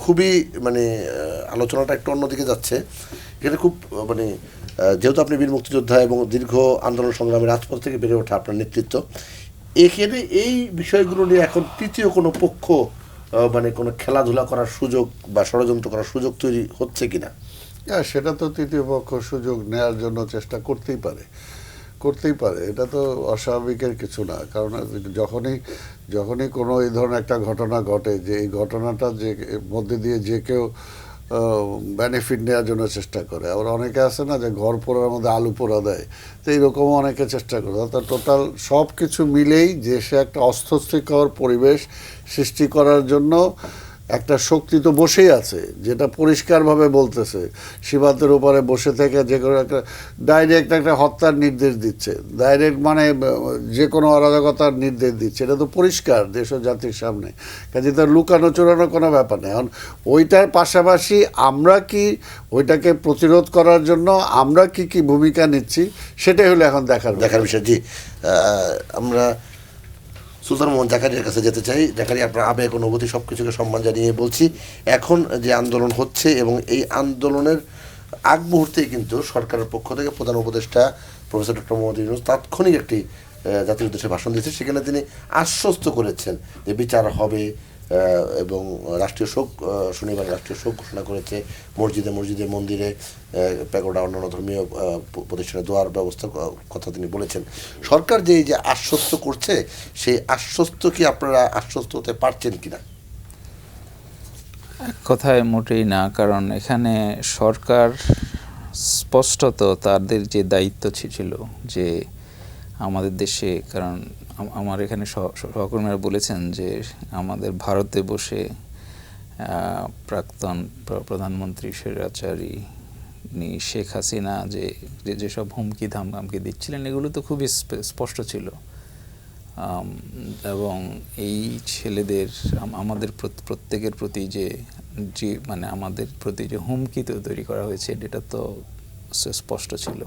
খুবই মানে আলোচনাটা একটু অন্যদিকে যাচ্ছে। এখানে খুব মানে যেহেতু আপনি বীর মুক্তিযোদ্ধা এবং দীর্ঘ আন্দোলন সংগ্রামে রাজপথ থেকে বেড়ে ওঠা আপনার নেতৃত্ব, এখানে এই বিষয়গুলো নিয়ে এখন তৃতীয় কোনো পক্ষ মানে কোনো খেলাধুলা করার সুযোগ বা ষড়যন্ত্র করার সুযোগ তৈরি হচ্ছে কিনা? হ্যাঁ, সেটা তো তৃতীয় পক্ষ সুযোগ নেওয়ার জন্য চেষ্টা করতেই পারে। এটা তো অস্বাভাবিকের কিছু না। কারণ যখনই কোনো এই ধরনের একটা ঘটনা ঘটে, যে এই ঘটনাটা যে মধ্যে দিয়ে যে কেউ বেনিফিট নেওয়ার জন্য চেষ্টা করে। আবার অনেকে আছে না যে ঘর পোড়ার মধ্যে আলু পোড়া দেয়, তো এইরকমও অনেকে চেষ্টা করে। অর্থাৎ টোটাল সব কিছু মিলেই দেশে একটা অস্বস্তিকর পরিবেশ সৃষ্টি করার জন্য একটা শক্তি তো বসেই আছে, যেটা পরিষ্কারভাবে বলতেছে, সীমান্তের উপরে বসে থেকে যে কোনো একটা ডাইরেক্ট একটা হত্যার নির্দেশ দিচ্ছে, ডাইরেক্ট মানে যে কোনো অরাজকতার নির্দেশ দিচ্ছে। এটা তো পরিষ্কার দেশ ও জাতির সামনে, কাজে তার লুকানো চোরানো কোনো ব্যাপার নেই। এখন ওইটার পাশাপাশি আমরা কি ওইটাকে প্রতিরোধ করার জন্য আমরা কি ভূমিকা নিচ্ছি, সেটাই হলো এখন দেখার বিষয়। জি, আমরা সুলতান মোহাম্মদ জাকারিয়ার কাছে যেতে চাই। জাকারিয়া, আপনার আবেগ, অনুভূতি সব কিছুকে সম্মান জানিয়ে বলছি, এখন যে আন্দোলন হচ্ছে এবং এই আন্দোলনের আগ মুহূর্তেই কিন্তু সরকারের পক্ষ থেকে প্রধান উপদেষ্টা প্রফেসর ডক্টর মোহাম্মদ ইউনূস তাৎক্ষণিক একটি জাতির উদ্দেশ্যে ভাষণ দিয়েছে। সেখানে তিনি আশ্বস্ত করেছেন যে বিচার হবে, এবং রাষ্ট্রীয় শোক, শনিবার রাষ্ট্রীয় শোক ঘোষণা করেছে। মসজিদে মন্দিরে, প্যাগোডা, অন্যান্য ধর্মীয় প্রতিষ্ঠানে দোয়ার ব্যবস্থার কথা তিনি বলেছেন। সরকার যে এই যে আশ্বস্ত করছে, সেই আশ্বস্ত কি আপনারা আশ্বস্ত হতে পারছেন কিনা? কথায় মোটেই না, কারণ এখানে সরকার স্পষ্টত তাদের যে দায়িত্ব ছিল যে আমাদের দেশে, কারণ আমার এখানে সহকর্মীরা বলেছেন যে আমাদের ভারতে বসে প্রাক্তন প্রধানমন্ত্রী স্বৈরাচারী শেখ হাসিনা যেসব হুমকি ধামকি দিচ্ছিলেন, এগুলো তো খুবই স্পষ্ট ছিল। এবং এই ছেলেদের আমাদের প্রত্যেকের প্রতি যে মানে আমাদের প্রতি যে হুমকি তৈরি করা হয়েছে, এটা তো স্পষ্ট ছিল।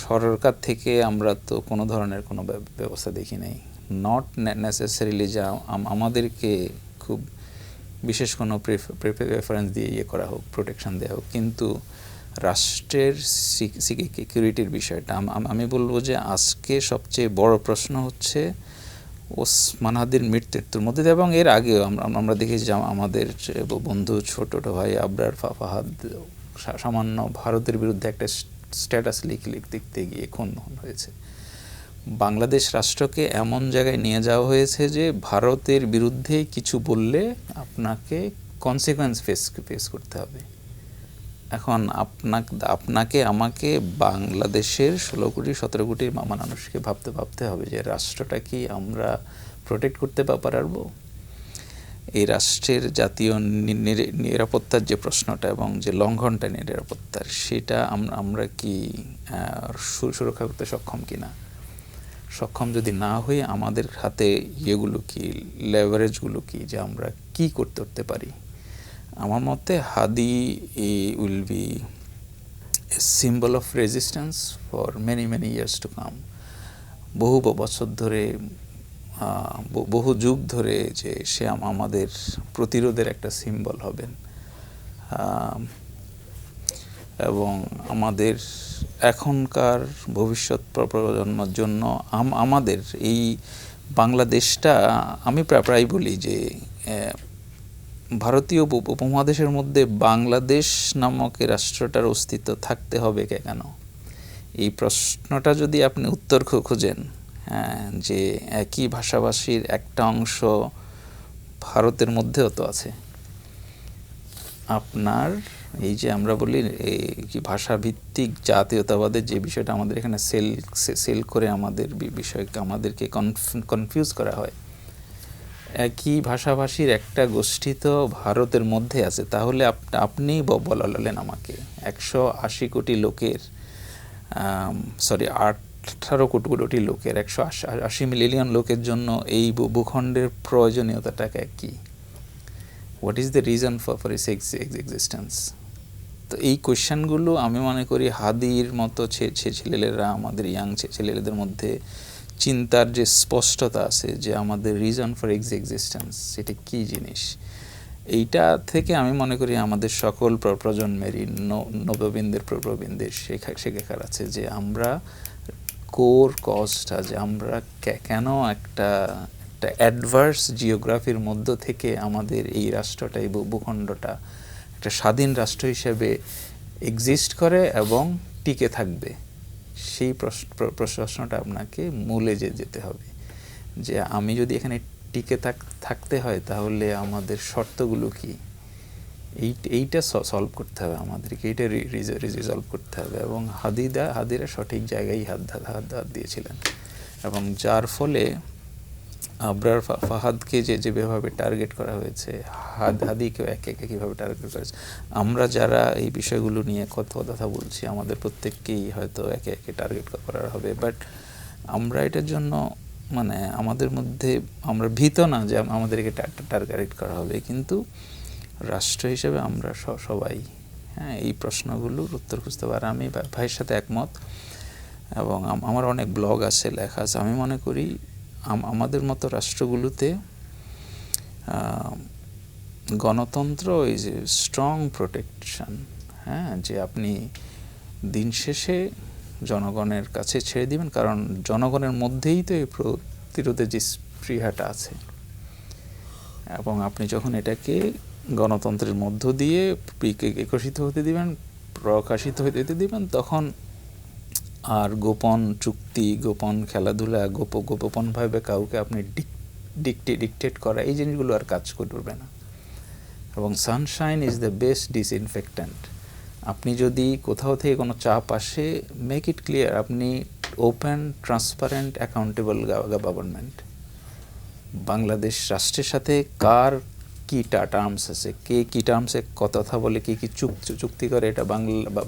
সরকার থেকে আমরা তো কোনো ধরনের কোনো ব্যবস্থা দেখি নাই, নট নেসেসারিলি যে আমাদেরকে খুব বিশেষ কোনো প্রেফারেন্স দিয়ে করা হোক, প্রোটেকশন দেওয়া হোক, কিন্তু রাষ্ট্রের সিকিউরিটির বিষয়টা আমি বলবো যে আজকে সবচেয়ে বড় প্রশ্ন হচ্ছে ওসমান হাদির মৃত্যুর মধ্যে, এবং এর আগেও আমরা দেখেছি যে আমাদের বন্ধু ছোট ভাই আবরার ফাহাদ সামান্য ভারতের বিরুদ্ধে একটা স্ট্যাটাস লিখতে গিয়ে খুন হয়েছে। বাংলাদেশ রাষ্ট্রকে এমন জায়গায় নিয়ে যাওয়া হয়েছে যে ভারতের বিরুদ্ধে কিছু বললে আপনাকে কনসিকোয়েন্স ফেস করতে হবে। এখন আপনাকে আমাকে বাংলাদেশের 16-17 কোটি মানুষকে ভাবতে হবে যে রাষ্ট্রটা কি আমরা প্রোটেক্ট করতে পারবো। এই রাষ্ট্রের জাতীয় নিরাপত্তার যে প্রশ্নটা এবং যে লঙ্ঘনটা নিরাপত্তার, সেটা আমরা কি সুরক্ষা করতে সক্ষম কিনা। সক্ষম যদি না হই, আমাদের হাতে ইয়েগুলো কি, লেভারেজগুলো কি, যে আমরা কি করতে পারি। আমার মতে Hadi will be a symbol of resistance for many years to come. বহু বছর ধরে, বহু যুগ ধরে যে সে আমাদের প্রতিরোধের একটা সিম্বল হবেন, এবং আমাদের এখনকার ভবিষ্যৎ প্রজন্মের জন্য আমাদের এই বাংলাদেশটা, আমি প্রায় বলি যে ভারতীয় উপমহাদেশের মধ্যে বাংলাদেশ নামক এই রাষ্ট্রটার অস্তিত্ব থাকতে হবে কেন? এই প্রশ্নটা যদি আপনি উত্তর খোঁজেন, যে একই ভাষাভাষীর একটা অংশ ভারতের মধ্যেও তো আছে। আপনার এই যে আমরা বলি কি ভাষাভিত্তিক জাতীয়তাবাদের যে বিষয়টা আমাদের এখানে সেল করে আমাদের বিষয়কে আমাদেরকে কনফিউজ করা হয়, একই ভাষাভাষীর একটা গোষ্ঠী তো ভারতের মধ্যে আছে। তাহলে আপনি বলালেন আমাকে 180 কোটি লোকের, 18 কোটি লোকের, 180 মিলিয়ন লোকের জন্য এই ভূখণ্ডের প্রয়োজনীয়তাটা কি? What is the reason for its existence? তো এই কোয়েশ্চেনগুলো আমি মনে করি হাদির মতো ছেলেরা, আমাদের ইয়াং ছেলেদের মধ্যে চিন্তার যে স্পষ্টতা আছে যে আমাদের রিজন ফর এক্সিস্টেন্স সেটা কী জিনিস, এইটা থেকে আমি মনে করি আমাদের সকল প্রজন্মেরই নববৃন্দের প্রবীণদের শেখার আছে যে আমরা কোর কজটা, যে আমরা কেন একটা অ্যাডভার্স জিওগ্রাফির মধ্য থেকে আমাদের এই রাষ্ট্রটা, এই ভূখণ্ডটা একটা স্বাধীন রাষ্ট্র হিসেবে এক্সিস্ট করে এবং টিকে থাকবে। সেই প্রশ্নটা আপনাকে মূলে যেতে হবে, যে আমি যদি এখানে টিকে থাকতে হয় তাহলে আমাদের শর্তগুলো কি, এইটা সলভ করতে হবে আমাদেরকে, এইটা রিজলভ করতে হবে। এবং হাদিরা সঠিক জায়গায় হাত দিয়েছিলেন, এবং যার ফলে আবরার ফাহাদকে যেভাবে টার্গেট করা হয়েছে, হাদিকেও একে কীভাবে টার্গেট করা হয়েছে, আমরা যারা এই বিষয়গুলো নিয়ে কথা বলছি আমাদের প্রত্যেককেই হয়তো একে টার্গেট করা হবে। বাট আমরা এটার জন্য মানে আমাদের মধ্যে আমরা ভীত না যে আমাদেরকে টার্গেট করা হবে, কিন্তু রাষ্ট্র হিসেবে আমরা সবাই এই প্রশ্নগুলোর উত্তর খুঁজতে পারি। আমি ভাইয়ের সাথে একমত, এবং আমার অনেক ব্লগ আছে, লেখা আছে। আমি মনে করি আমাদের মতো রাষ্ট্রগুলোতে গণতন্ত্র ইজ এ স্ট্রং প্রোটেকশন, যে আপনি দিন শেষে জনগণের কাছে ছেড়ে দিবেন, কারণ জনগণের মধ্যেই তো এই প্রতিরোধের যে স্পৃহাটা আছে, এবং আপনি যখন এটাকে গণতন্ত্রের মধ্য দিয়ে বিকশিত হতে দিবেন, প্রকাশিত হতে দিবেন, তখন আর গোপন চুক্তি, গোপন খেলাধুলা, গোপনভাবে কাউকে আপনি ডিকটেট করা, এই জিনিসগুলো আর কাজ করবে না। এবং Sunshine is the best disinfectant. আপনি যদি কোথাও থেকে কোনো চাপ আসে, মেক ইট ক্লিয়ার, আপনি open, transparent, accountable government. Bangladesh রাষ্ট্রের সাথে কার কী টার্মস আছে, কে কী টার্মসে কথা বলে, কী চুক্তি করে, এটা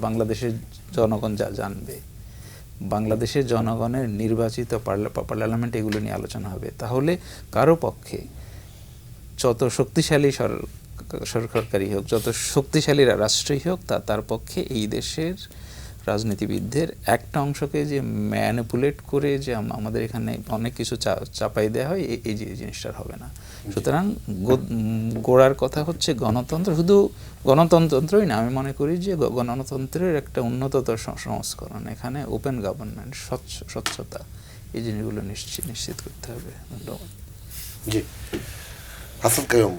বাংলাদেশের জনগণ জানবে। বাংলাদেশের জনগণের নির্বাচিত পার্লামেন্ট এগুলো নিয়ে আলোচনা হবে। তাহলে কারো পক্ষে যত শক্তিশালী সরকারই হোক, যত শক্তিশালী রাষ্ট্রই হোক, তার পক্ষে এই দেশের রাজনীতিবিদদের একটা অংশকে যে ম্যানিপুলেট করে যে আমাদের এখানে অনেক কিছু চাপাই দেওয়া হয়, এই জিনিসটার হবে না। সুতরাং গোড়ার কথা হচ্ছে গণতন্ত্র। শুধু গণতন্ত্রই না, আমি মনে করি যে গণতন্ত্রের একটা উন্নততর সংস্করণ, এখানে ওপেন গভর্নমেন্ট, স্বচ্ছতা, এই জিনিসগুলো নিশ্চিত করতে হবে। ধন্যবাদ। জি, হাসান কাইয়ুম,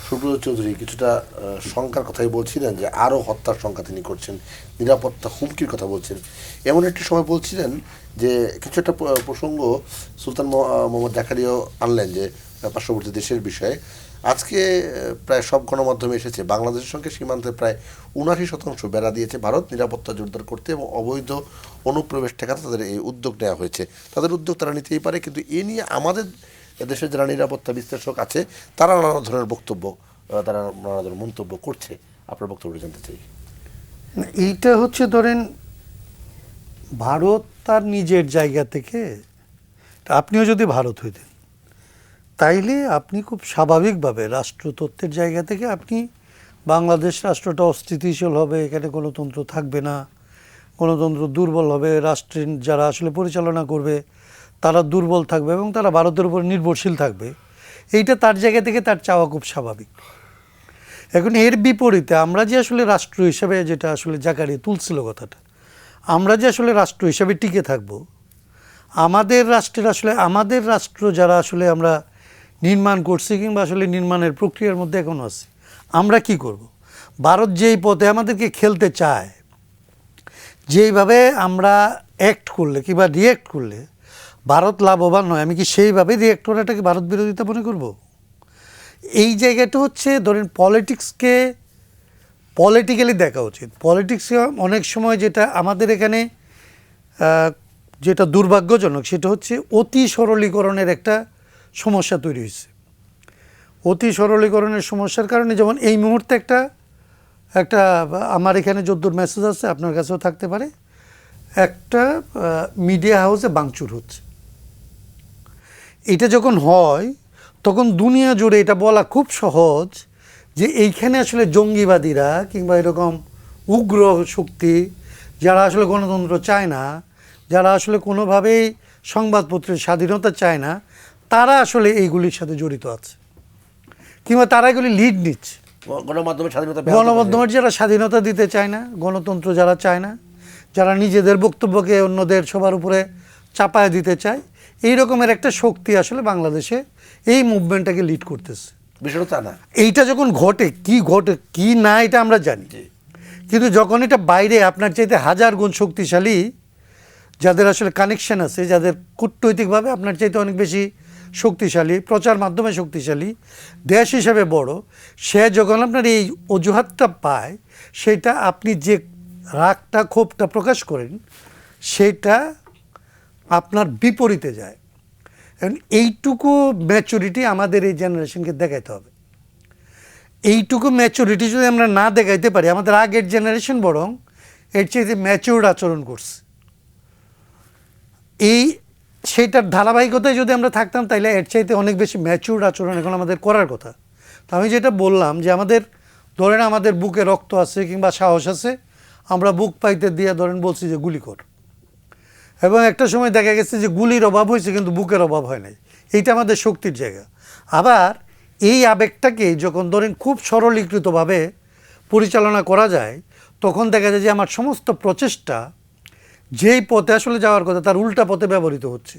সুব্রত চৌধুরী কিছুটা শঙ্কার কথাই বলছিলেন যে আরও হত্যার শঙ্কা তিনি করছেন, নিরাপত্তা হুমকির কথা বলছেন। এমন একটি সময় বলছিলেন যে কিছু একটা প্রসঙ্গ সুলতান মোহাম্মদ জাকারিয়াও আনলেন যে পার্শ্ববর্তী দেশের বিষয়ে। আজকে প্রায় সব গণমাধ্যমে এসেছে বাংলাদেশের সঙ্গে সীমান্তে প্রায় 79% বেড়া দিয়েছে ভারত নিরাপত্তা জোরদার করতে এবং অবৈধ অনুপ্রবেশ ঠেকাতে তাদের এই উদ্যোগ নেওয়া হয়েছে। তাদের উদ্যোগ তারা নিতেই পারে, কিন্তু এ নিয়ে আমাদের দেশের যারা নিরাপত্তা বিশ্লেষক আছে তারা নানা ধরনের বক্তব্য, তারা নানা ধরনের মন্তব্য করছে। আপনার বক্তব্য জানতে চাই। এইটা হচ্ছে ধরেন ভারত তার নিজের জায়গা থেকে, আপনিও যদি ভারত হইতেন তাইলে আপনি খুব স্বাভাবিকভাবে রাষ্ট্রতত্ত্বের জায়গা থেকে আপনি বাংলাদেশ রাষ্ট্রটা অস্থিতিশীল হবে, এখানে গণতন্ত্র থাকবে না, গণতন্ত্র দুর্বল হবে, রাষ্ট্রের যারা আসলে পরিচালনা করবে তারা দুর্বল থাকবে এবং তারা ভারতের উপর নির্ভরশীল থাকবে, এইটা তার জায়গা থেকে তার চাওয়া খুব স্বাভাবিক। এখন এর বিপরীতে আমরা যে আসলে রাষ্ট্র হিসাবে, যেটা আসলে জাকারিয়া তুলছিল কথাটা, আমরা যে আসলে রাষ্ট্র হিসাবে টিকে থাকব, আমাদের রাষ্ট্রের আসলে আমাদের রাষ্ট্র যারা আসলে আমরা নির্মাণ করছি কিংবা আসলে নির্মাণের প্রক্রিয়ার মধ্যে এখনও আছে, আমরা কি করব? ভারত যেই পথে আমাদেরকে খেলতে চায়, যেইভাবে আমরা অ্যাক্ট করলে কিংবা রিয়্যাক্ট করলে ভারত লাভবান নয়, আমি কি সেইভাবে রিয়্যাক্ট করাটাকে ভারত বিরোধিতা মনে করব? এই জায়গাটা হচ্ছে ধরেন পলিটিক্সকে পলিটিক্যালি দেখা উচিত। পলিটিক্সে অনেক সময় যেটা আমাদের এখানে যেটা দুর্ভাগ্যজনক সেটা হচ্ছে অতি সরলীকরণের একটা সমস্যা তৈরি হয়েছে। অতি সরলীকরণের সমস্যার কারণে যেমন এই মুহূর্তে একটা আমার এখানে যদ্দূর মেসেজ আছে আপনার কাছেও থাকতে পারে, একটা মিডিয়া হাউসে ভাঙচুর হচ্ছে। এটা যখন হয় তখন দুনিয়া জুড়ে এটা বলা খুব সহজ যে এইখানে আসলে জঙ্গিবাদীরা কিংবা এরকম উগ্র শক্তি যারা আসলে গণতন্ত্র চায় না, যারা আসলে কোনোভাবেই সংবাদপত্রের স্বাধীনতা চায় না, তারা আসলে এইগুলির সাথে জড়িত আছে কিংবা তারা এগুলি লিড নিচ্ছে। গণমাধ্যমের স্বাধীনতা, গণমাধ্যমের যারা স্বাধীনতা দিতে চায় না, গণতন্ত্র যারা চায় না, যারা নিজেদের বক্তব্যকে অন্যদের সবার উপরে চাপায় দিতে চায়, এই রকমের একটা শক্তি আসলে বাংলাদেশে এই মুভমেন্টটাকে লিড করতেছে। বিষয়টা তা না। এইটা যখন ঘটে কি না এটা আমরা জানি, কিন্তু যখন এটা বাইরে আপনার চাইতে হাজার গুণ শক্তিশালী, যাদের আসলে কানেকশন আছে, যাদের কূটনৈতিকভাবে আপনার চাইতে অনেক বেশি শক্তিশালী, প্রচার মাধ্যমে শক্তিশালী, দেশ হিসেবে বড়, সে যখন আপনার এই অজুহাতটা পায়, সেটা আপনি যে রাগটা ক্ষোভটা প্রকাশ করেন সেটা আপনার বিপরীতে যায়। এখন এইটুকু ম্যাচুরিটি আমাদের এই জেনারেশনকে দেখাইতে হবে। এইটুকু ম্যাচুরিটি যদি আমরা না দেখাইতে পারি, আমাদের আগের জেনারেশন বরং এর চাইতে ম্যাচিউরড আচরণ করছে, সেইটার ধারাবাহিকতায় যদি আমরা থাকতাম তাইলে এর চাইতে অনেক বেশি ম্যাচিউরড আচরণ এখন আমাদের করার কথা। তো আমি যেটা বললাম যে আমাদের ধরেন আমাদের বুকে রক্ত আছে কিংবা সাহস আছে, আমরা বুক পাইতে দিয়ে ধরেন বলছি যে গুলি কর, এবং একটা সময় দেখা গেছে যে গুলির অভাব হয়েছে কিন্তু বুকের অভাব হয় নাই। এইটা আমাদের শক্তির জায়গা। আবার এই আবেগটাকে যখন ধরেন খুব সরলীকৃতভাবে পরিচালনা করা যায়, তখন দেখা যায় যে আমার সমস্ত প্রচেষ্টা যেই পথে আসলে যাওয়ার কথা তার উল্টা পথে ব্যবহৃত হচ্ছে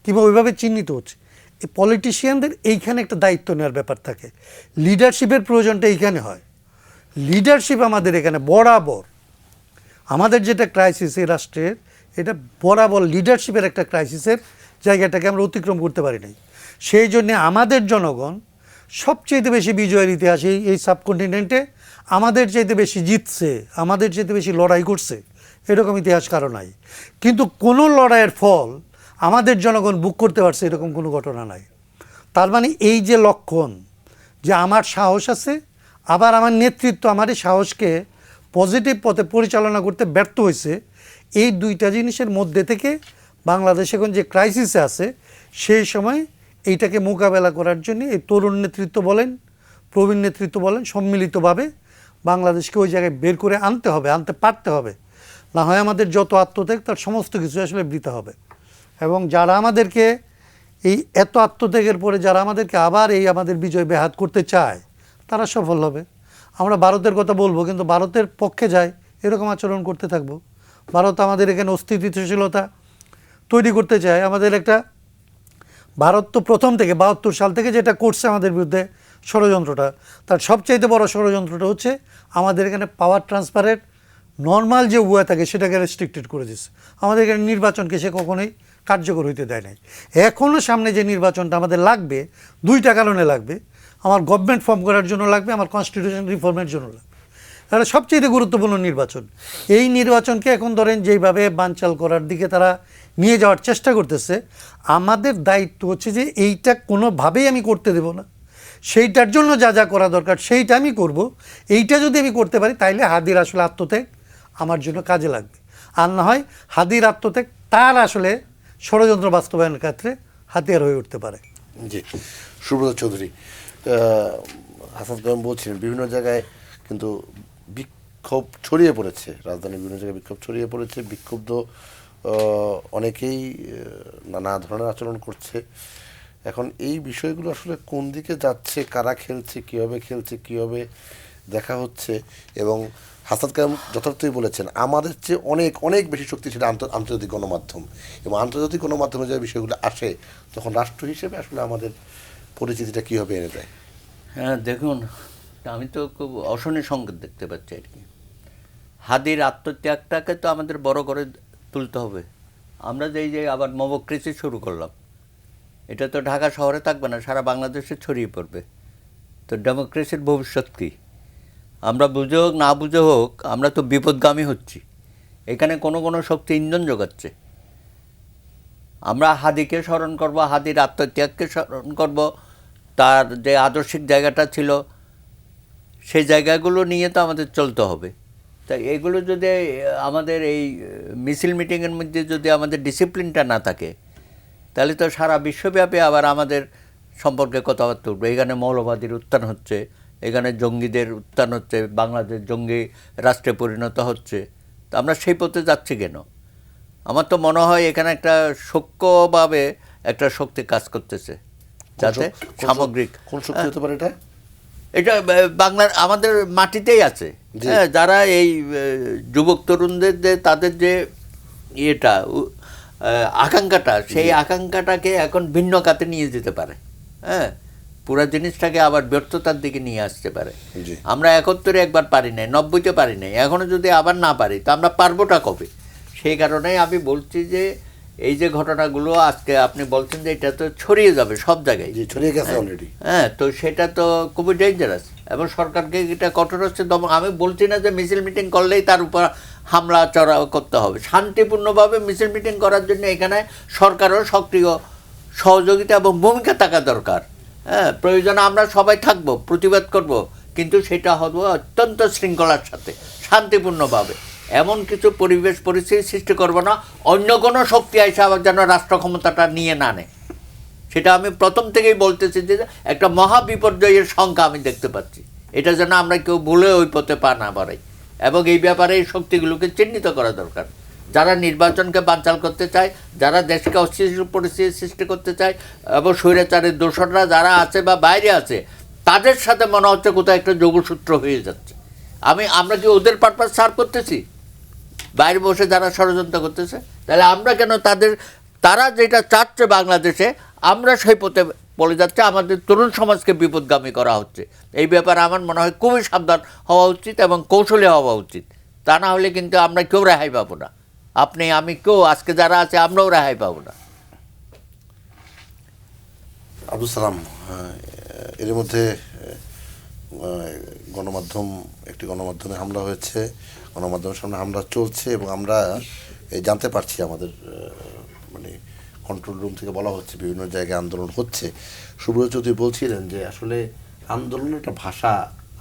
কিংবা ওইভাবে চিহ্নিত হচ্ছে। এই পলিটিশিয়ানদের এইখানে একটা দায়িত্ব নেওয়ার ব্যাপার থাকে, লিডারশিপের প্রয়োজনটা এইখানে হয়। লিডারশিপ আমাদের এখানে বরাবর, আমাদের যেটা ক্রাইসিস এই রাষ্ট্রের, এটা বরাবর লিডারশিপের একটা ক্রাইসিসের জায়গাটাকে আমরা অতিক্রম করতে পারি নাই। সেই জন্যে আমাদের জনগণ সবচেয়ে বেশি বিজয়ের ইতিহাসে এই সাবকন্টিনেন্টে আমাদের চাইতে বেশি জিতছে, আমাদের চাইতে বেশি লড়াই করছে, এরকম ইতিহাস কারো নাই। কিন্তু কোনো লড়াইয়ের ফল আমাদের জনগণ বুক করতে পারছে এরকম কোনো ঘটনা নাই। তার মানে এই যে লক্ষণ যে আমার সাহস আছে, আবার আমার নেতৃত্ব আমার এই সাহসকে পজিটিভ পথে পরিচালনা করতে ব্যর্থ হয়েছে, এই দুইটা জিনিসের মধ্যে থেকে বাংলাদেশ এখন যে ক্রাইসিসে আছে, সেই সময় এইটাকে মোকাবেলা করার জন্য এই তরুণ নেতৃত্ব বলেন, প্রবীণ নেতৃত্ব বলেন, সম্মিলিতভাবে বাংলাদেশকে ওই জায়গায় বের করে আনতে হবে, আনতে পারতে হবে। না হয় আমাদের যত আত্মত্যাগ তার সমস্ত কিছু আসলে বৃথা হবে। এবং যারা আমাদেরকে এই এত আত্মত্যাগের পরে যারা আমাদেরকে আবার এই আমাদের বিজয় ব্যাহাত করতে চায়, তারা সফল হবে। আমরা ভারতের কথা বলবো কিন্তু ভারতের পক্ষে যায় এরকম আচরণ করতে থাকবো। ভারত আমাদের এখানে অস্থিতিশীলতা তৈরি করতে চায়। আমাদের একটা ভারত তো প্রথম থেকে ৭২ সাল থেকে যেটা করছে আমাদের বিরুদ্ধে ষড়যন্ত্রটা, তার সবচাইতে বড় ষড়যন্ত্রটা হচ্ছে আমাদের এখানে পাওয়ার ট্রান্সফারের নর্মাল যে ওয়ে থাকে সেটাকে রেস্ট্রিক্টেড করে দিচ্ছে। আমাদের এখানে নির্বাচনকে সে কখনোই কার্যকর হইতে দেয় নাই। এখনও সামনে যে নির্বাচনটা আমাদের লাগবে, দুইটা কারণে লাগবে। আমার গভর্নমেন্ট ফর্ম করার জন্য লাগবে, আমার কনস্টিটিউশন রিফর্মের জন্য লাগবে। তাহলে সবচেয়ে গুরুত্বপূর্ণ নির্বাচন। এই নির্বাচনকে এখন ধরেন যেইভাবে বানচাল করার দিকে তারা নিয়ে যাওয়ার চেষ্টা করতেছে, আমাদের দায়িত্ব হচ্ছে যে এইটা কোনোভাবেই আমি করতে দেব না। সেইটার জন্য যা যা করা দরকার সেইটা আমি করব। এইটা যদি আমি করতে পারি তাইলে হাদির আসলে আত্মত্যাগ আমার জন্য কাজে লাগবে। আর না হয় হাদির আত্মত্যাগ তার আসলে ষড়যন্ত্র বাস্তবায়নের ক্ষেত্রে হাতিয়ার হয়ে উঠতে পারে। জি, সুব্রত চৌধুরী, হাসান কালাম বলছিলেন বিভিন্ন জায়গায় কিন্তু বিক্ষোভ ছড়িয়ে পড়েছে, রাজধানীর বিভিন্ন জায়গায় বিক্ষোভ ছড়িয়ে পড়েছে। বিক্ষুব্ধ অনেকেই নানা ধরনের আচরণ করছে। এখন এই বিষয়গুলো আসলে কোন দিকে যাচ্ছে, কারা খেলছে, কীভাবে দেখা হচ্ছে, এবং হাসান কালাম যথার্থই বলেছেন আমাদের চেয়ে অনেক অনেক বেশি শক্তিশালী আন্তর্জাতিক গণমাধ্যম, এবং আন্তর্জাতিক গণমাধ্যমে যে বিষয়গুলো আসে তখন রাষ্ট্র হিসেবে আসলে আমাদের পরিচিতিটা কীভাবে এনে দেয়। হ্যাঁ, দেখুন, আমি তো খুব অশনি সংকেত দেখতে পাচ্ছি আর কি। হাদির আত্মত্যাগটাকে তো আমাদের বড় করে তুলতে হবে। আমরা যে আবার ডেমোক্রেসি শুরু করলাম, এটা তো ঢাকা শহরে থাকবে না, সারা বাংলাদেশে ছড়িয়ে পড়বে। তো ডেমোক্রেসির ভবিষ্যৎ কী? আমরা বুঝে হোক না বুঝে হোক আমরা তো বিপদগামী হচ্ছি। এখানে কোনো শক্তি ইন্ধন যোগাচ্ছে। আমরা হাদিকে স্মরণ করব, হাদির আত্মত্যাগকে স্মরণ করব, তার যে আদর্শিক জায়গাটা ছিল সেই জায়গাগুলো নিয়ে তো আমাদের চলতে হবে। তাই এগুলো যদি আমাদের এই মিছিল মিটিংয়ের মধ্যে যদি আমাদের ডিসিপ্লিনটা না থাকে, তাহলে তো সারা বিশ্বব্যাপী আবার আমাদের সম্পর্কে কথাবার্তা উঠবে। এখানে মৌলবাদীর উত্থান হচ্ছে, এখানে জঙ্গিদের উত্থান হচ্ছে, বাংলাদেশ জঙ্গি রাষ্ট্রে পরিণত হচ্ছে। তো আমরা সেই পথে যাচ্ছি কেন? আমার তো মনে হয় এখানে একটা সূক্ষ্মভাবে একটা শক্তি কাজ করতেছে, যাতে সামগ্রিক কোন শক্তি হতে পারে এটা? এটা বাংলার আমাদের মাটিতেই আছে। হ্যাঁ, যারা এই যুবক তরুণদের যে তাদের যে ইয়েটা আকাঙ্ক্ষাটা, সেই আকাঙ্ক্ষাটাকে এখন ভিন্ন খাতে নিয়ে যেতে পারে। হ্যাঁ, পুরো জিনিসটাকে আবার ব্যর্থতার দিকে নিয়ে আসতে পারে। আমরা 71-এ একবার পারি নাই, 90-তে পারি নাই, এখনও যদি আবার না পারি তো আমরা পারবোটা কবে? সেই কারণেই আমি বলছি যে এই যে ঘটনাগুলো আজকে আপনি বলছেন যে এটা তো ছড়িয়ে যাবে সব জায়গায়, ছড়িয়ে গেছে অলরেডি। হ্যাঁ, তো সেটা তো খুবই ডেঞ্জারাস, এবং সরকারকে এটা কঠোর হচ্ছে। আমি বলছি না যে মিছিল মিটিং করলেই তার উপর হামলা চড়াও করতে হবে। শান্তিপূর্ণভাবে মিছিল মিটিং করার জন্য এখানে সরকারও সক্রিয় সহযোগিতা এবং ভূমিকা থাকা দরকার। হ্যাঁ, প্রয়োজনে আমরা সবাই থাকব, প্রতিবাদ করব, কিন্তু সেটা হবে অত্যন্ত শৃঙ্খলার সাথে, শান্তিপূর্ণভাবে। এমন কিছু পরিবেশ পরিস্থিতি সৃষ্টি করব না অন্য কোনো শক্তি এসে আবার যেন রাষ্ট্র ক্ষমতাটা নিয়ে না নেয়। সেটা আমি প্রথম থেকেই বলতেছি যে একটা মহা বিপর্যয়ের সংখ্যা আমি দেখতে পাচ্ছি। এটা যেন আমরা কেউ ভুলে ওই পথে পা না বাড়াই, এবং এই ব্যাপারে এই শক্তিগুলোকে চিহ্নিত করা দরকার। যারা নির্বাচনকে বানচাল করতে চায়, যারা দেশকে অস্থিতিশীল পরিস্থিতি সৃষ্টি করতে চায়, এবং স্বৈরাচারের দোসররা যারা আছে বা বাইরে আছে, তাদের সাথে মনে হচ্ছে কোথাও একটা যোগসূত্র হয়ে যাচ্ছে। আমরা কি ওদের পারপাস সার্ভ করতেছি? বাইরে বসে যারা ষড়যন্ত্র করতেছে, তাহলে আমরা কেন তারা যেটা চাচ্ছে বাংলাদেশে আমরা সেই পথে বলে যাচ্ছে, আমাদের তরুণ সমাজকে বিপদগামী করা হচ্ছে। এই ব্যাপারে আমার মনে হয় খুবই সাবধান হওয়া উচিত এবং কৌশলী হওয়া উচিত। তা না হলে কিন্তু আমরা কেউ রেহাই পাবো না। আপনি আমি কেউ আজকে যারা আছে আমরাও রেহাই পাবো না। আব্দুল সালাম, এর মধ্যে একটি গণমাধ্যমে হামলা হয়েছে, গণমাধ্যমের সামনে হামলা চলছে, এবং আমরা জানতে পারছি আমাদের মানে কন্ট্রোল রুম থেকে বলা হচ্ছে বিভিন্ন জায়গায় আন্দোলন হচ্ছে। সুব্রত চৌধুরী বলছিলেন যে আসলে আন্দোলনের একটা ভাষা,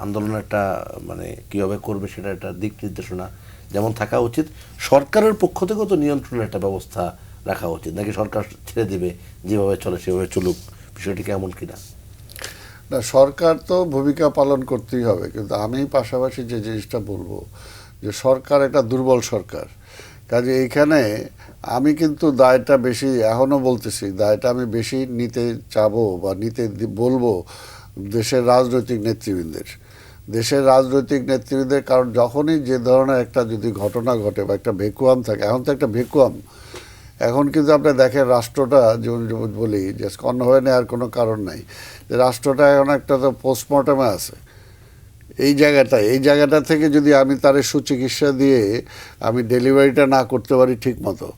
আন্দোলনের একটা মানে কীভাবে করবে সেটা একটা দিক নির্দেশনা যেমন থাকা উচিত, সরকারের পক্ষ থেকেও তো নিয়ন্ত্রণের একটা ব্যবস্থা রাখা উচিত, নাকি সরকার ছেড়ে দিবে যেভাবে চলে সেভাবে চলুক? বিষয়টি কেমন কিনা? না, সরকার তো ভূমিকা পালন করতেই হবে, কিন্তু আমি পাশাপাশি যে জিনিসটা বলবো যে সরকার একটা দুর্বল সরকার। কাজে এইখানে আমি কিন্তু দায়টা বেশি, এখনও বলতেছি দায়টা আমি বেশি নিতে চাবো বা নিতে বলবো দেশের রাজনৈতিক নেতৃবৃন্দের। কারণ যখনই যে ধরনের একটা যদি ঘটনা ঘটে বা একটা ভেকুয়াম থাকে, এখন তো একটা ভেকুয়াম, এখন কিন্তু আপনি দেখেন রাষ্ট্রটা যেমন যেমন বলি যে স্কন হয়ে নেওয়ার কোনো কারণ নাই, যে রাষ্ট্রটা এখন একটা তো পোস্টমর্টমে আছে। এই জায়গাটা থেকে যদি আমি তার সুচিকিৎসা দিয়ে আমি ডেলিভারিটা না করতে পারি ঠিক মতো,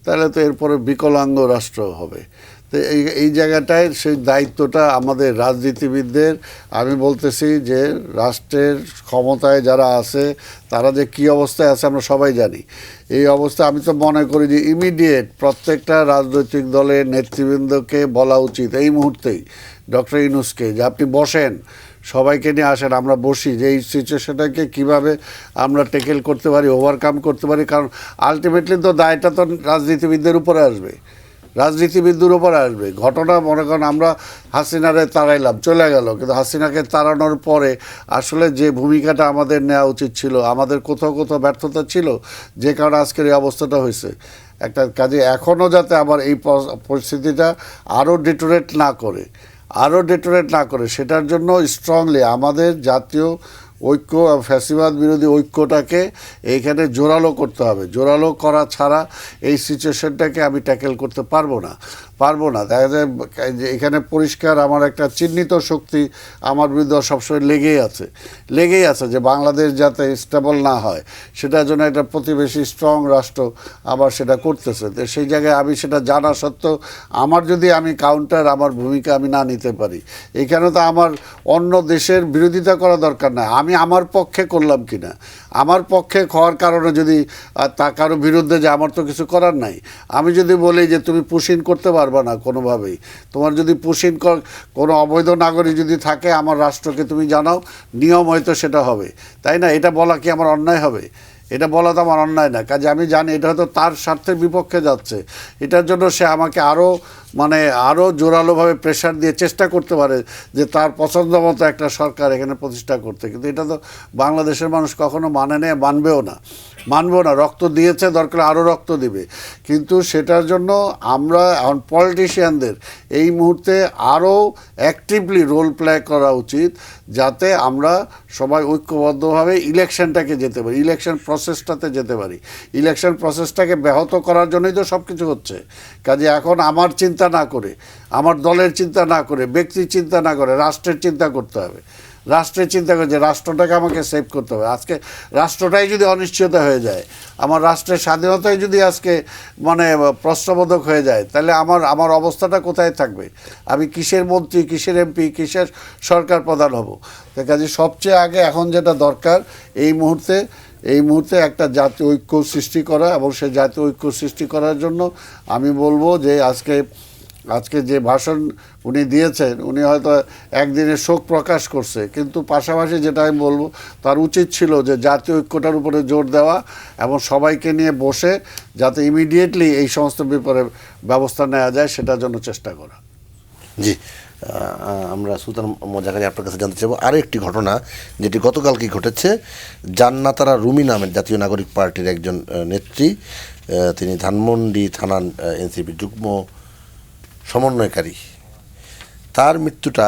তাহলে তো এরপরে বিকলাঙ্গ রাষ্ট্র হবে। তো এই জায়গাটায় সেই দায়িত্বটা আমাদের রাজনীতিবিদদের। আমি বলতেছি যে রাষ্ট্রের ক্ষমতায় যারা আছে তারা যে কী অবস্থায় আছে আমরা সবাই জানি। এই অবস্থা আমি তো মনে করি যে ইমিডিয়েট প্রত্যেকটা রাজনৈতিক দলের নেতৃবৃন্দকে বলা উচিত এই মুহূর্তেই ডক্টর ইউনূসকে যে আপনি বসেন, সবাইকে নিয়ে আসেন, আমরা বসি যে এই সিচুয়েশনটাকে কীভাবে আমরা ট্যাকেল করতে পারি, ওভারকাম করতে পারি। কারণ আলটিমেটলি তো দায়টা তো রাজনীতিবিদদের উপরে আসবে, রাজনীতিবিদদের উপরে আসবে। ঘটনা মনে করেন আমরা হাসিনারে তাড়াইলাম, চলে গেল, কিন্তু হাসিনাকে তাড়ানোর পরে আসলে যে ভূমিকাটা আমাদের নেওয়া উচিত ছিল, আমাদের কোথাও কোথাও ব্যর্থতা ছিল, যে কারণে আজকের এই অবস্থাটা হয়েছে। একটা কাজে এখনও যাতে আবার এই পরিস্থিতিটা আরও ডিটোরেট না করে সেটার জন্য স্ট্রংলি আমাদের জাতীয় ঐক্য ফ্যাসিবাদ বিরোধী ঐক্যটাকে এইখানে জোরালো করতে হবে। জোরালো করা ছাড়া এই সিচুয়েশনটাকে আমি ট্যাকেল করতে পারবো না। দেখা যায় যে এখানে পরিষ্কার আমার একটা চিহ্নিত শক্তি আমার বিরুদ্ধে সবসময় লেগেই আছে যে বাংলাদেশ যাতে স্টেবল না হয় সেটার জন্য একটা প্রতিবেশী স্ট্রং রাষ্ট্র আবার সেটা করতেছে। তো সেই জায়গায় আমি সেটা জানা সত্ত্বেও আমার যদি আমি কাউন্টার আমার ভূমিকা আমি না নিতে পারি, এখানে তো আমার অন্য দেশের বিরোধিতা করা দরকার না। আমি আমার পক্ষে করলাম কিনা, আমার পক্ষে হওয়ার কারণে যদি তা কারো বিরুদ্ধে যে আমার তো কিছু করার নাই, আমি যদি বলি যে তুমি পুশিন করতে পারবে না কোনোভাবেই, তোমার যদি পুশিন কোনো অবৈধ নাগরিক যদি থাকে আমার রাষ্ট্রকে তুমি জানাও, নিয়ম হয়তো সেটা হবে, তাই না? এটা বলা কি আমার অন্যায় হবে? এটা বলা তো আমার অন্যায় না। কাজে আমি জানি এটা হয়তো তার স্বার্থের বিপক্ষে যাচ্ছে, এটার জন্য সে আমাকে আরও জোরালোভাবে প্রেশার দিয়ে চেষ্টা করতে পারে যে তার পছন্দ মতো একটা সরকার এখানে প্রতিষ্ঠা করতে। কিন্তু এটা তো বাংলাদেশের মানুষ কখনো মানবেও না। রক্ত দিয়েছে, দরকার আরও রক্ত দিবে। কিন্তু সেটার জন্য আমরা এখন পলিটিশিয়ানদের এই মুহূর্তে আরও অ্যাক্টিভলি রোল প্লে করা উচিত, যাতে আমরা সবাই ঐক্যবদ্ধভাবে ইলেকশনটাকে যেতে পারি, ইলেকশন প্রসেসটাতে যেতে পারি। ইলেকশন প্রসেসটাকে ব্যাহত করার জন্যই তো সব কিছু হচ্ছে। কাজে এখন আমার চিন্তা না করে, আমার দলের চিন্তা না করে, ব্যক্তির চিন্তা না করে রাষ্ট্রের চিন্তা করতে হবে। রাষ্ট্রের চিন্তা করে যে রাষ্ট্রটাকে আমাকে সেভ করতে হবে। আজকে রাষ্ট্রটাই যদি অনিশ্চয়তা হয়ে যায়, আমার রাষ্ট্রের স্বাধীনতাই যদি আজকে প্রশ্নবোধক হয়ে যায়, তাহলে আমার অবস্থাটা কোথায় থাকবে? আমি কিসের মন্ত্রী, কিসের এমপি, কিসের সরকার প্রধান হব? তো কাজে সবচেয়ে আগে এখন যেটা দরকার এই মুহূর্তে একটা জাতীয় ঐক্য সৃষ্টি করা, এবং সেই জাতীয় ঐক্য সৃষ্টি করার জন্য আমি বলবো যে আজকে যে ভাষণ উনি দিয়েছেন, উনি হয়তো একদিনের শোক প্রকাশ করছে, কিন্তু পাশাপাশি যেটা আমি বলবো তার উচিত ছিল যে জাতীয় ঐক্যটার উপরে জোর দেওয়া এবং সবাইকে নিয়ে বসে যাতে ইমিডিয়েটলি এই সমস্ত ব্যাপারে ব্যবস্থা নেওয়া যায় সেটার জন্য চেষ্টা করা। জি, আমরা সুলতান মোজাগারি আপনার কাছে জানতে চাইব আরও একটি ঘটনা যেটি গতকালকে ঘটেছে। জান্নাতারা রুমি নামের জাতীয় নাগরিক পার্টির একজন নেত্রী, তিনি ধানমন্ডি থানার এনসিপি যুগ্ম সমন্বয়কারী, তার মৃত্যুটা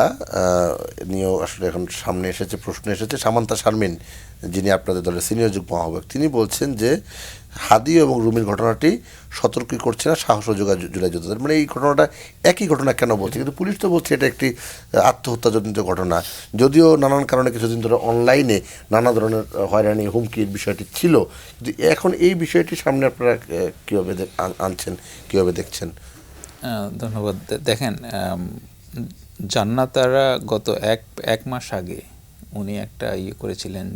নিয়েও আসলে এখন প্রশ্ন এসেছে। সামান্তা শারমিন, যিনি আপনাদের দলের সিনিয়র যুগ্ম আহ্বায়ক, তিনি বলছেন যে হাদি এবং রুমির ঘটনাটি সতর্কই করছে না সাহস ও জুলাই যোদ্ধাদের। মানে এই ঘটনাটা একই ঘটনা কেন বলছে? কিন্তু পুলিশ তো বলছে এটা একটি আত্মহত্যাজনিত ঘটনা, যদিও নানান কারণে কিছুদিন ধরে অনলাইনে নানা ধরনের হয়রানি হুমকির বিষয়টি ছিল। কিন্তু এখন এই বিষয়টি সামনে আপনারা কীভাবে আনছেন, কীভাবে দেখছেন? ধন্যবাদ। দেখেন, জান্নাতারা গত এক মাস আগে উনি একটা করেছিলেন,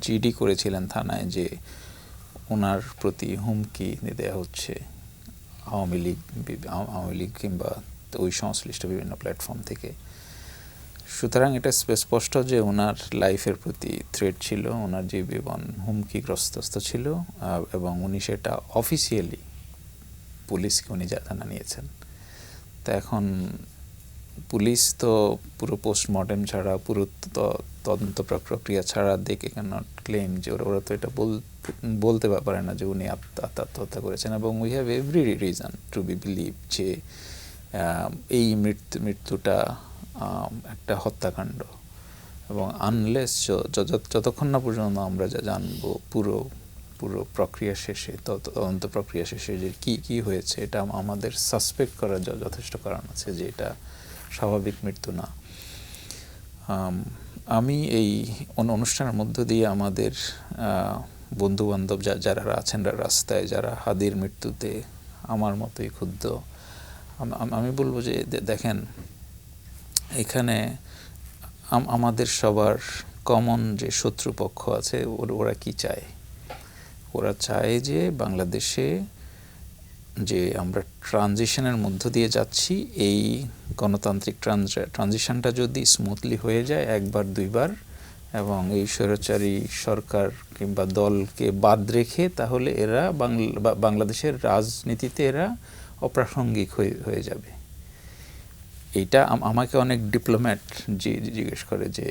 জিডি করেছিলেন থানায় যে ওনার প্রতি হুমকি দেওয়া হচ্ছে আওয়ামী লীগ কিংবা ওই সংশ্লিষ্ট বিভিন্ন প্ল্যাটফর্ম থেকে। সুতরাং এটা স্পষ্ট যে ওনার লাইফের প্রতি থ্রেট ছিল, ওনার জীবন হুমকিগ্রস্ত ছিল, এবং উনি সেটা অফিসিয়ালি পুলিশকে উনি জানিয়েছেন। তো এখন পুলিশ তো পুরো পোস্টমর্টেম ছাড়া, পুরো তদন্ত প্রক্রিয়া ছাড়া দেখে ক্যানট ক্লেম যে ওরা তো এটা বলতে পারে না যে উনি আত্মহত্যা করেছেন। এবং we have every reason to be believe যে এই মৃত্যুটা একটা হত্যাকাণ্ড। এবং আনলেস যতক্ষণ না পর্যন্ত আমরা জানবো পুরো পুরো প্রক্রিয়া শেষে, তদন্ত প্রক্রিয়া শেষে যে কি হয়েছে, এটা আমাদের সাসপেক্ট করার যথেষ্ট কারণ আছে যে এটা স্বাভাবিক মৃত্যু না। আমি এই অনুষ্ঠানের মধ্য দিয়ে আমাদের বন্ধু বান্ধব যারা আছেন রাস্তায়, যারা হাদির মৃত্যুতে আমার মতোই ক্ষুব্ধ, আমি বলবো যে দেখেন, এখানে আমাদের সবার কমন যে শত্রুপক্ষ আছে, ওরা কি চায়? ওরা চায় যে বাংলাদেশে যে আমরা ট্রানজিশনের মধ্য দিয়ে যাচ্ছি, এই গণতান্ত্রিক ট্রানজিশনটা যদি স্মুথলি হয়ে যায় একবার দুইবার, এবং এই স্বৈরাচারী সরকার কিংবা দলকে বাদ রেখে, তাহলে এরা বাংলাদেশের রাজনীতিতে এরা অপ্রাসঙ্গিক হয়ে যাবে। এইটা আমাকে অনেক ডিপ্লোম্যাট জিজ্ঞেস করে যে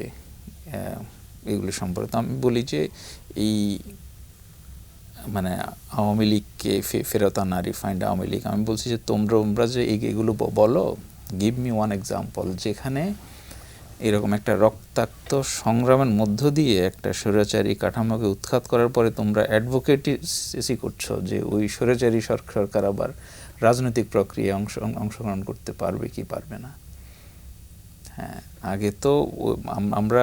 এগুলো সম্পর্কে। আমি বলি যে এই মানে আওয়ামী লীগকে ফেরত আনা, রিফাইন্ড আওয়ামী লীগ, আমি বলছি যে তোমরা যে এগুলো বলো, গিভ মি ওয়ান এক্সাম্পল যেখানে এরকম একটা রক্তাক্ত সংগ্রামের মধ্য দিয়ে একটা স্বৈরাচারী কাঠামোকে উৎখাত করার পরে তোমরা অ্যাডভোকেসি করছো যে ওই স্বৈরাচারী সরকার আবার রাজনৈতিক প্রক্রিয়ায় অংশগ্রহণ করতে পারবে কি পারবে না। হ্যাঁ, আগে তো আমরা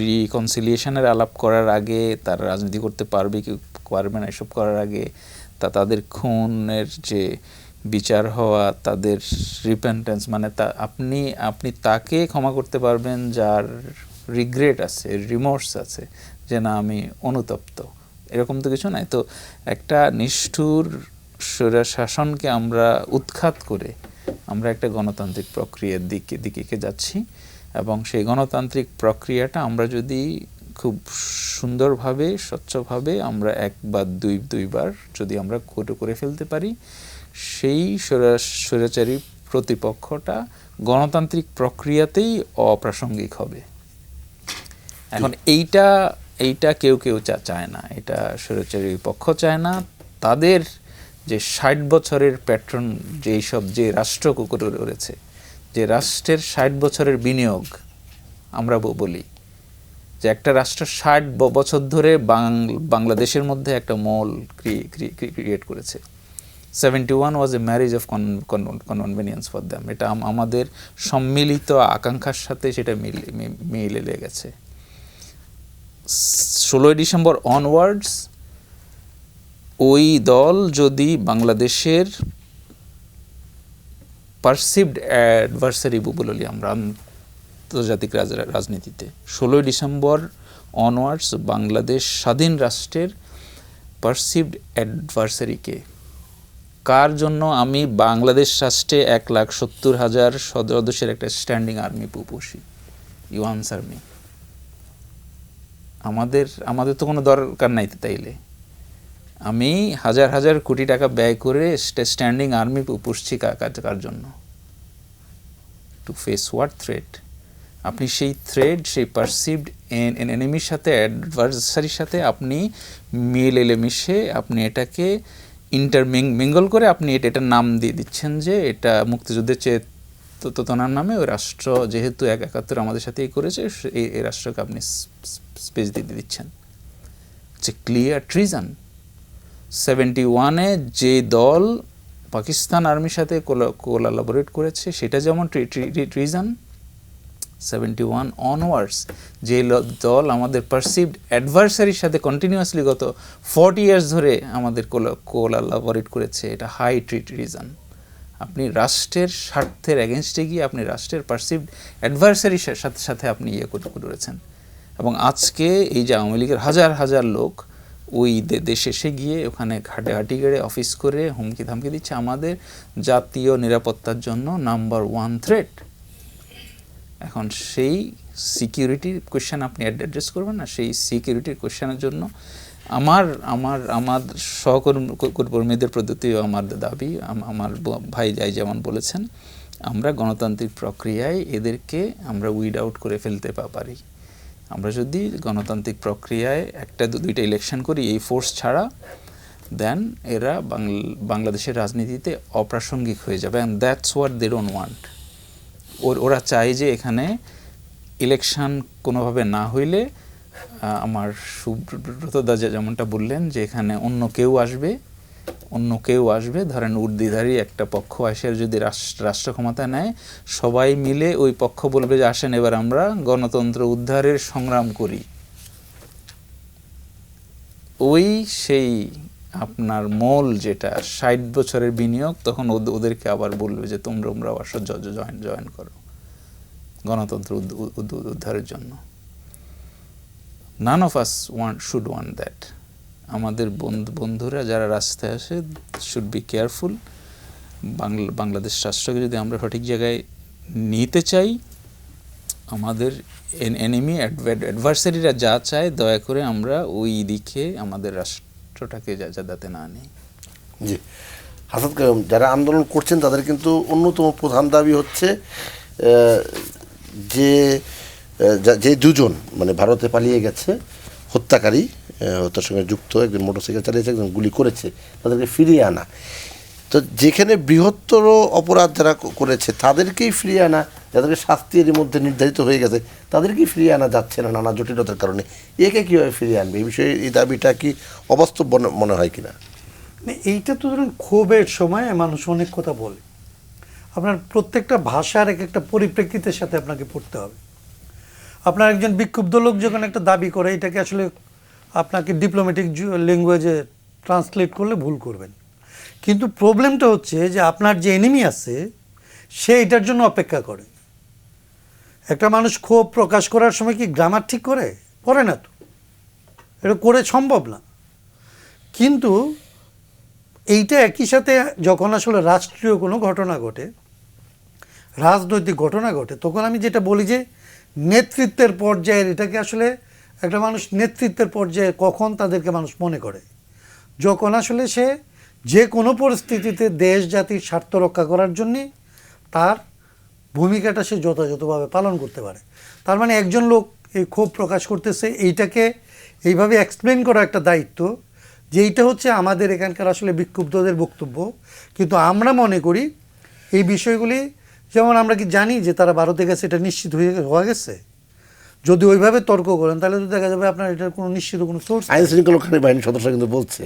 রিকনসিলিয়েশনের আলাপ করার আগে, তারা রাজনীতি করতে পারবে কি পারবে না এসব করার আগে, তাদের খুনের যে বিচার হওয়া, তাদের রিপেন্টেন্স, মানে আপনি তাকে ক্ষমা করতে পারবেন যার রিগ্রেট আছে, রিমোর্স আছে, যে না আমি অনুতপ্ত, এরকম তো কিছু নাই। তো একটা নিষ্ঠুর স্বৈর শাসনকে আমরা উৎখাত করে আমরা একটা গণতান্ত্রিক প্রক্রিয়ার দিকে যাচ্ছি, এবং সেই গণতান্ত্রিক প্রক্রিয়াটা আমরা যদি খুব সুন্দরভাবে, স্বচ্ছভাবে আমরা এক বা দুইবার যদি আমরা করে ফেলতে পারি, সেই স্বৈরাচারী প্রতিপক্ষটা গণতান্ত্রিক প্রক্রিয়াতেই অপ্রাসঙ্গিক হবে। এখন এইটা কেউ চায় না, এটা স্বৈরাচারী পক্ষ চায় না। তাদের যে 60 বছরের প্যাটার্ন, যে রাষ্ট্র রয়েছে, যে রাষ্ট্রের 60 বছরের বিনিয়োগ, আমরা বলি যে একটা রাষ্ট্র 60 বছর ধরে বাংলাদেশের মধ্যে একটা মল ক্রিয়েট করেছে। 71 was a marriage of convenience for them. এটা আমাদের সম্মিলিত আকাঙ্ক্ষার সাথে সেটা মিলে গেছে। 16 ডিসেম্বর অনওয়ার্ডস ওই দল যদি বাংলাদেশের পারসিভড অ্যাডভার্সারি বলি আমরা আন্তর্জাতিক রাজনীতিতে, 16 ডিসেম্বর অনওয়ার্ডস বাংলাদেশ স্বাধীন রাষ্ট্রের পারসিভড অ্যাডভার্সারিকে, কার জন্য আমি বাংলাদেশ রাষ্ট্রে 1,70,000 সদস্যের একটা স্ট্যান্ডিং আর্মি পুষি? You answer me. আমাদের তো কোনো দরকার নাই তাইলে। আমি হাজার কোটি টাকা ব্যয় করে স্ট্যান্ডিং আর্মি পুষছি কার জন্য? To face what threat? আপনি সেই থ্রেট, সেই পারসিভড এনিমির সাথে, অ্যাডভার্সারির সাথে আপনি মিশে আপনি এটাকে মিঙ্গল করে আপনি এটার নাম দিয়ে দিচ্ছেন যে এটা মুক্তিযুদ্ধের চেতনার নামে ওই রাষ্ট্র যেহেতু 71 আমাদের সাথেই করেছে, এই রাষ্ট্রকে আপনি স্পেস দিয়ে দিচ্ছেন। যে ক্লিয়ার ট্রিজন। 71-এ যে দল পাকিস্তান আর্মির সাথে কোলাবোরেট করেছে সেটা যেমন ট্রিজন, 71 অনওয়ার্ডস যে দল আমাদের পারসিভড অ্যাডভার্সারির সাথে কন্টিনিউয়াসলি গত 40 ইয়ার্স ধরে আমাদের কোলাবোরেট করেছে, এটা হাই ট্রিজন। আপনি রাষ্ট্রের স্বার্থের এগেনস্টে গিয়ে আপনি রাষ্ট্রের পারসিভড অ্যাডভার্সারির সাথে আপনি করেছেন। এবং আজকে এই যে আওয়ামী লীগের হাজার লোক ওই দেশে এসে গিয়ে ওখানে ঘাটি গেড়ে অফিস করে হুমকি ধামকি দিচ্ছে আমাদের জাতীয় নিরাপত্তার জন্য নাম্বার 1 থ্রেট। এখন সেই সিকিউরিটির কোয়েশ্চেন আপনি অ্যাড্রেস করবেন না? সেই সিকিউরিটির কোয়েশ্চেনের জন্য আমার সহকর্মীদের প্রতিও আমার দাবি, আমার ভাই যেমন বলেছেন, আমরা গণতান্ত্রিক প্রক্রিয়ায় এদেরকে আমরা উইড আউট করে ফেলতে পারি। আমরা যদি গণতান্ত্রিক প্রক্রিয়ায় একটা দুইটা ইলেকশন করি এই ফোর্স ছাড়া, দেন এরা বাংলাদেশের রাজনীতিতে অপ্রাসঙ্গিক হয়ে যাবে। And that's what they don't want. ওরা চায় যে এখানে ইলেকশন কোনোভাবে না হইলে আমার সুব্রতদা যেমনটা বললেন যে এখানে অন্য কেউ আসবে, ধরেন উর্দিধারী একটা পক্ষ আসে যদি রাষ্ট্র ক্ষমতা নেয়, সবাই মিলে ওই পক্ষ বলবে যে আসেন এবার আমরা গণতন্ত্র উদ্ধারের সংগ্রাম করি। ওই সেই আপনার মূল যেটা 60 বছরের বিনিয়োগ, তখন ওদেরকে আবার বলবে যে তোমরা আসো জয়েন করো গণতন্ত্র উদ্ধারের জন্য। None of us should want that. আমাদের বন্ধুরা যারা রাস্তায় আসে শুড বি কেয়ারফুল। বাংলাদেশ রাষ্ট্রকে যদি আমরা সঠিক জায়গায় নিতে চাই, আমাদের এনিমি অ্যাডভার্সারিরা যা চায় দয়া করে আমরা ওই দিকে আমাদের রাষ্ট্রটাকে যাতে না নেই। জি, হাসান কায়ুম, যারা আন্দোলন করছেন তাদের কিন্তু অন্যতম প্রধান দাবি হচ্ছে যে দুজন মানে ভারতে পালিয়ে গেছে হত্যাকারী, হত্যার সঙ্গে যুক্ত, একজন মোটরসাইকেল চালিয়েছে, একজন গুলি করেছে, তাদেরকে ফিরিয়ে আনা। তো যেখানে বৃহত্তর অপরাধ যারা করেছে তাদেরকেই ফিরিয়ে আনা, যাদেরকে শাস্তি এর মধ্যে নির্ধারিত হয়ে গেছে তাদেরকেই ফিরিয়ে আনা যাচ্ছে না নানা জটিলতার কারণে। একে কীভাবে ফিরিয়ে আনবে, এই বিষয়ে এই দাবিটা কি অবাস্তব মনে হয় কিনা? এইটা তো ধরুন ক্ষোভের সময় মানুষ অনেক কথা বলে, আপনার প্রত্যেকটা ভাষার এক একটা পরিপ্রেক্ষিতের সাথে আপনাকে পড়তে হবে। আপনার একজন বিক্ষুব্ধ লোক যখন একটা দাবি করে, এটাকে আসলে আপনাকে ডিপ্লোম্যাটিক ল্যাঙ্গুয়েজে ট্রান্সলেট করলে ভুল করবেন। কিন্তু প্রবলেমটা হচ্ছে যে আপনার যে এনিমি আছে সে এটার জন্য অপেক্ষা করে। একটা মানুষ ক্ষোভ প্রকাশ করার সময় কি গ্রামার ঠিক করে না, তো এটা করে সম্ভব না। কিন্তু এইটা একই সাথে যখন আসলে রাষ্ট্রীয় কোনো ঘটনা ঘটে, রাজনৈতিক ঘটনা ঘটে, তখন আমি যেটা বলি যে নেতৃত্বের পর্যায়ের এটাকে আসলে একটা মানুষ নেতৃত্বের পর্যায়ে কখন তাদেরকে মানুষ মনে করে, যখন আসলে সে যে কোনো পরিস্থিতিতে দেশ জাতির স্বার্থ রক্ষা করার জন্যে তার ভূমিকাটা সে যথাযথভাবে পালন করতে পারে। তার মানে একজন লোক এই ক্ষোভ প্রকাশ করতেছে, এইটাকে এইভাবে এক্সপ্লেন করা একটা দায়িত্ব, যে এইটা হচ্ছে আমাদের এখানকার আসলে বিক্ষুব্ধদের বক্তব্য। কিন্তু আমরা মনে করি এই বিষয়গুলি, যেমন আমরা কি জানি যে তারা ভারতে গেছে, এটা নিশ্চিত হয়ে গেছে। যদি ওইভাবে তর্ক করেন তাহলে তো দেখা যাবে আপনার এটার কোনো নিশ্চিত কোনো সোর্স, আইন শৃঙ্খলা বাহিনীর সদস্য কিন্তু বলছে,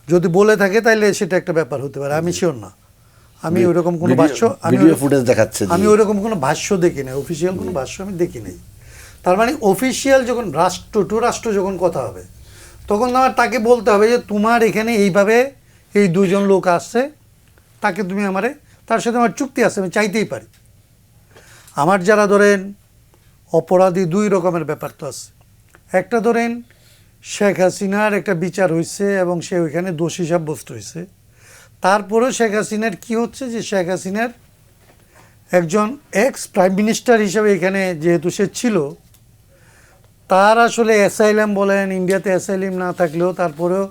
যদি বলে থাকে তাহলে সেটা একটা ব্যাপার হতে পারে। আমি শিওর না, আমি ওইরকম কোনো ভাষ্য ফুটেজ দেখাচ্ছে, আমি ওইরকম কোনো ভাষ্য দেখি নাই, অফিসিয়াল কোনো ভাষ্য আমি দেখি নাই। তার মানে অফিসিয়াল যখন রাষ্ট্র টু রাষ্ট্র যখন কথা হবে, তখন আমার তাকে বলতে হবে যে তোমার এখানে এইভাবে এই দুজন লোক আসছে, তাকে তুমি আমারে, তার সাথে আমার চুক্তি আছে, আমি চাইতেই পারি। আমার যারা ধরেন অপরাধী, দুই রকমের ব্যাপার তো আছে। একটা ধরেন শেখ হাসিনার একটা বিচার হয়েছে এবং সে ওইখানে দোষী সাব্যস্ত হয়েছে, তারপরেও শেখ হাসিনার কি হচ্ছে যে শেখ হাসিনার একজন এক্স প্রাইম মিনিস্টার হিসেবে এখানে যেহেতু সে ছিল, তার আসলে অ্যাসাইলাম বলেন, ইন্ডিয়াতে অ্যাসাইলাম না থাকলেও তারপরেও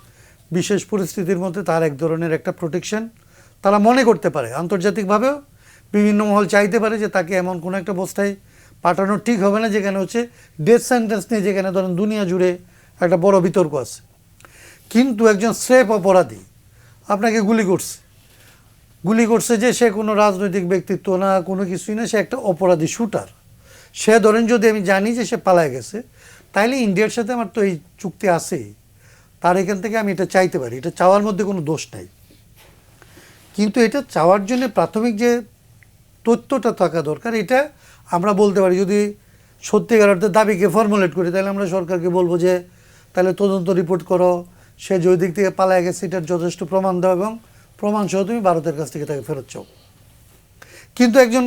বিশেষ পরিস্থিতির মধ্যে তার এক ধরনের একটা প্রোটেকশন তারা মনে করতে পারে, আন্তর্জাতিকভাবেও বিভিন্ন মহল চাইতে পারে যে তাকে এমন কোনো একটা অবস্থায় পাঠানো ঠিক হবে না যেখানে হচ্ছে ডেথ সেন্টেন্স নিয়ে, যেখানে ধরেন দুনিয়া জুড়ে একটা বড় বিতর্ক আছে। কিন্তু একজন স্রেফ অপরাধী আপনাকে গুলি করছে যে সে কোনো রাজনৈতিক ব্যক্তিত্ব না, কোনো কিছুই না, সে একটা অপরাধী শুটার। সে ধরেন যদি আমি জানি যে সে পালায় গেছে, তাইলে ইন্ডিয়ার সাথে আমার তো এই চুক্তি আছেই, তার এখান থেকে আমি এটা চাইতে পারি, এটা চাওয়ার মধ্যে কোনো দোষ নাই। কিন্তু এটা চাওয়ার জন্য প্রাথমিক যে তথ্যটা থাকা দরকার, এটা আমরা বলতে পারি। যদি সত্যিকার অর্থে দাবিকে ফর্মুলেট করি, তাহলে আমরা সরকারকে বলবো যে তাহলে তদন্ত রিপোর্ট করো, সে যে ওই দিক থেকে পালায় গেছে এটার যথেষ্ট প্রমাণ দাও এবং প্রমাণসহ তুমি ভারতের কাছ থেকে তাকে ফেরত চাও। কিন্তু একজন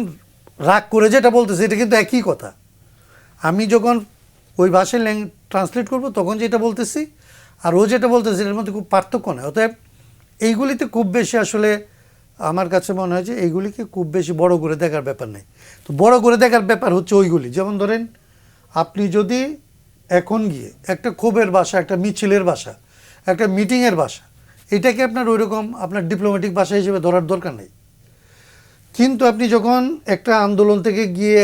রাগ করে যেটা বলতেছে এটা কিন্তু একই কথা। আমি যখন ওই ভাষায় ট্রান্সলেট করব তখন যেটা বলতেছি আর ও যেটা বলতেছে এর মধ্যে খুব পার্থক্য নেই। অতএব এইগুলিতে খুব বেশি আসলে আমার কাছে মনে হয় যে এইগুলিকে খুব বেশি বড় করে দেখার ব্যাপার নেই। তো বড় করে দেখার ব্যাপার হচ্ছে ওইগুলি, যেমন ধরেন আপনি যদি এখন গিয়ে একটা ক্ষোভের ভাষা, একটা মিছিলের ভাষা, একটা মিটিংয়ের ভাষা, এটাকে আপনার ওইরকম আপনার ডিপ্লোম্যাটিক ভাষা হিসেবে ধরার দরকার নেই। কিন্তু আপনি যখন একটা আন্দোলন থেকে গিয়ে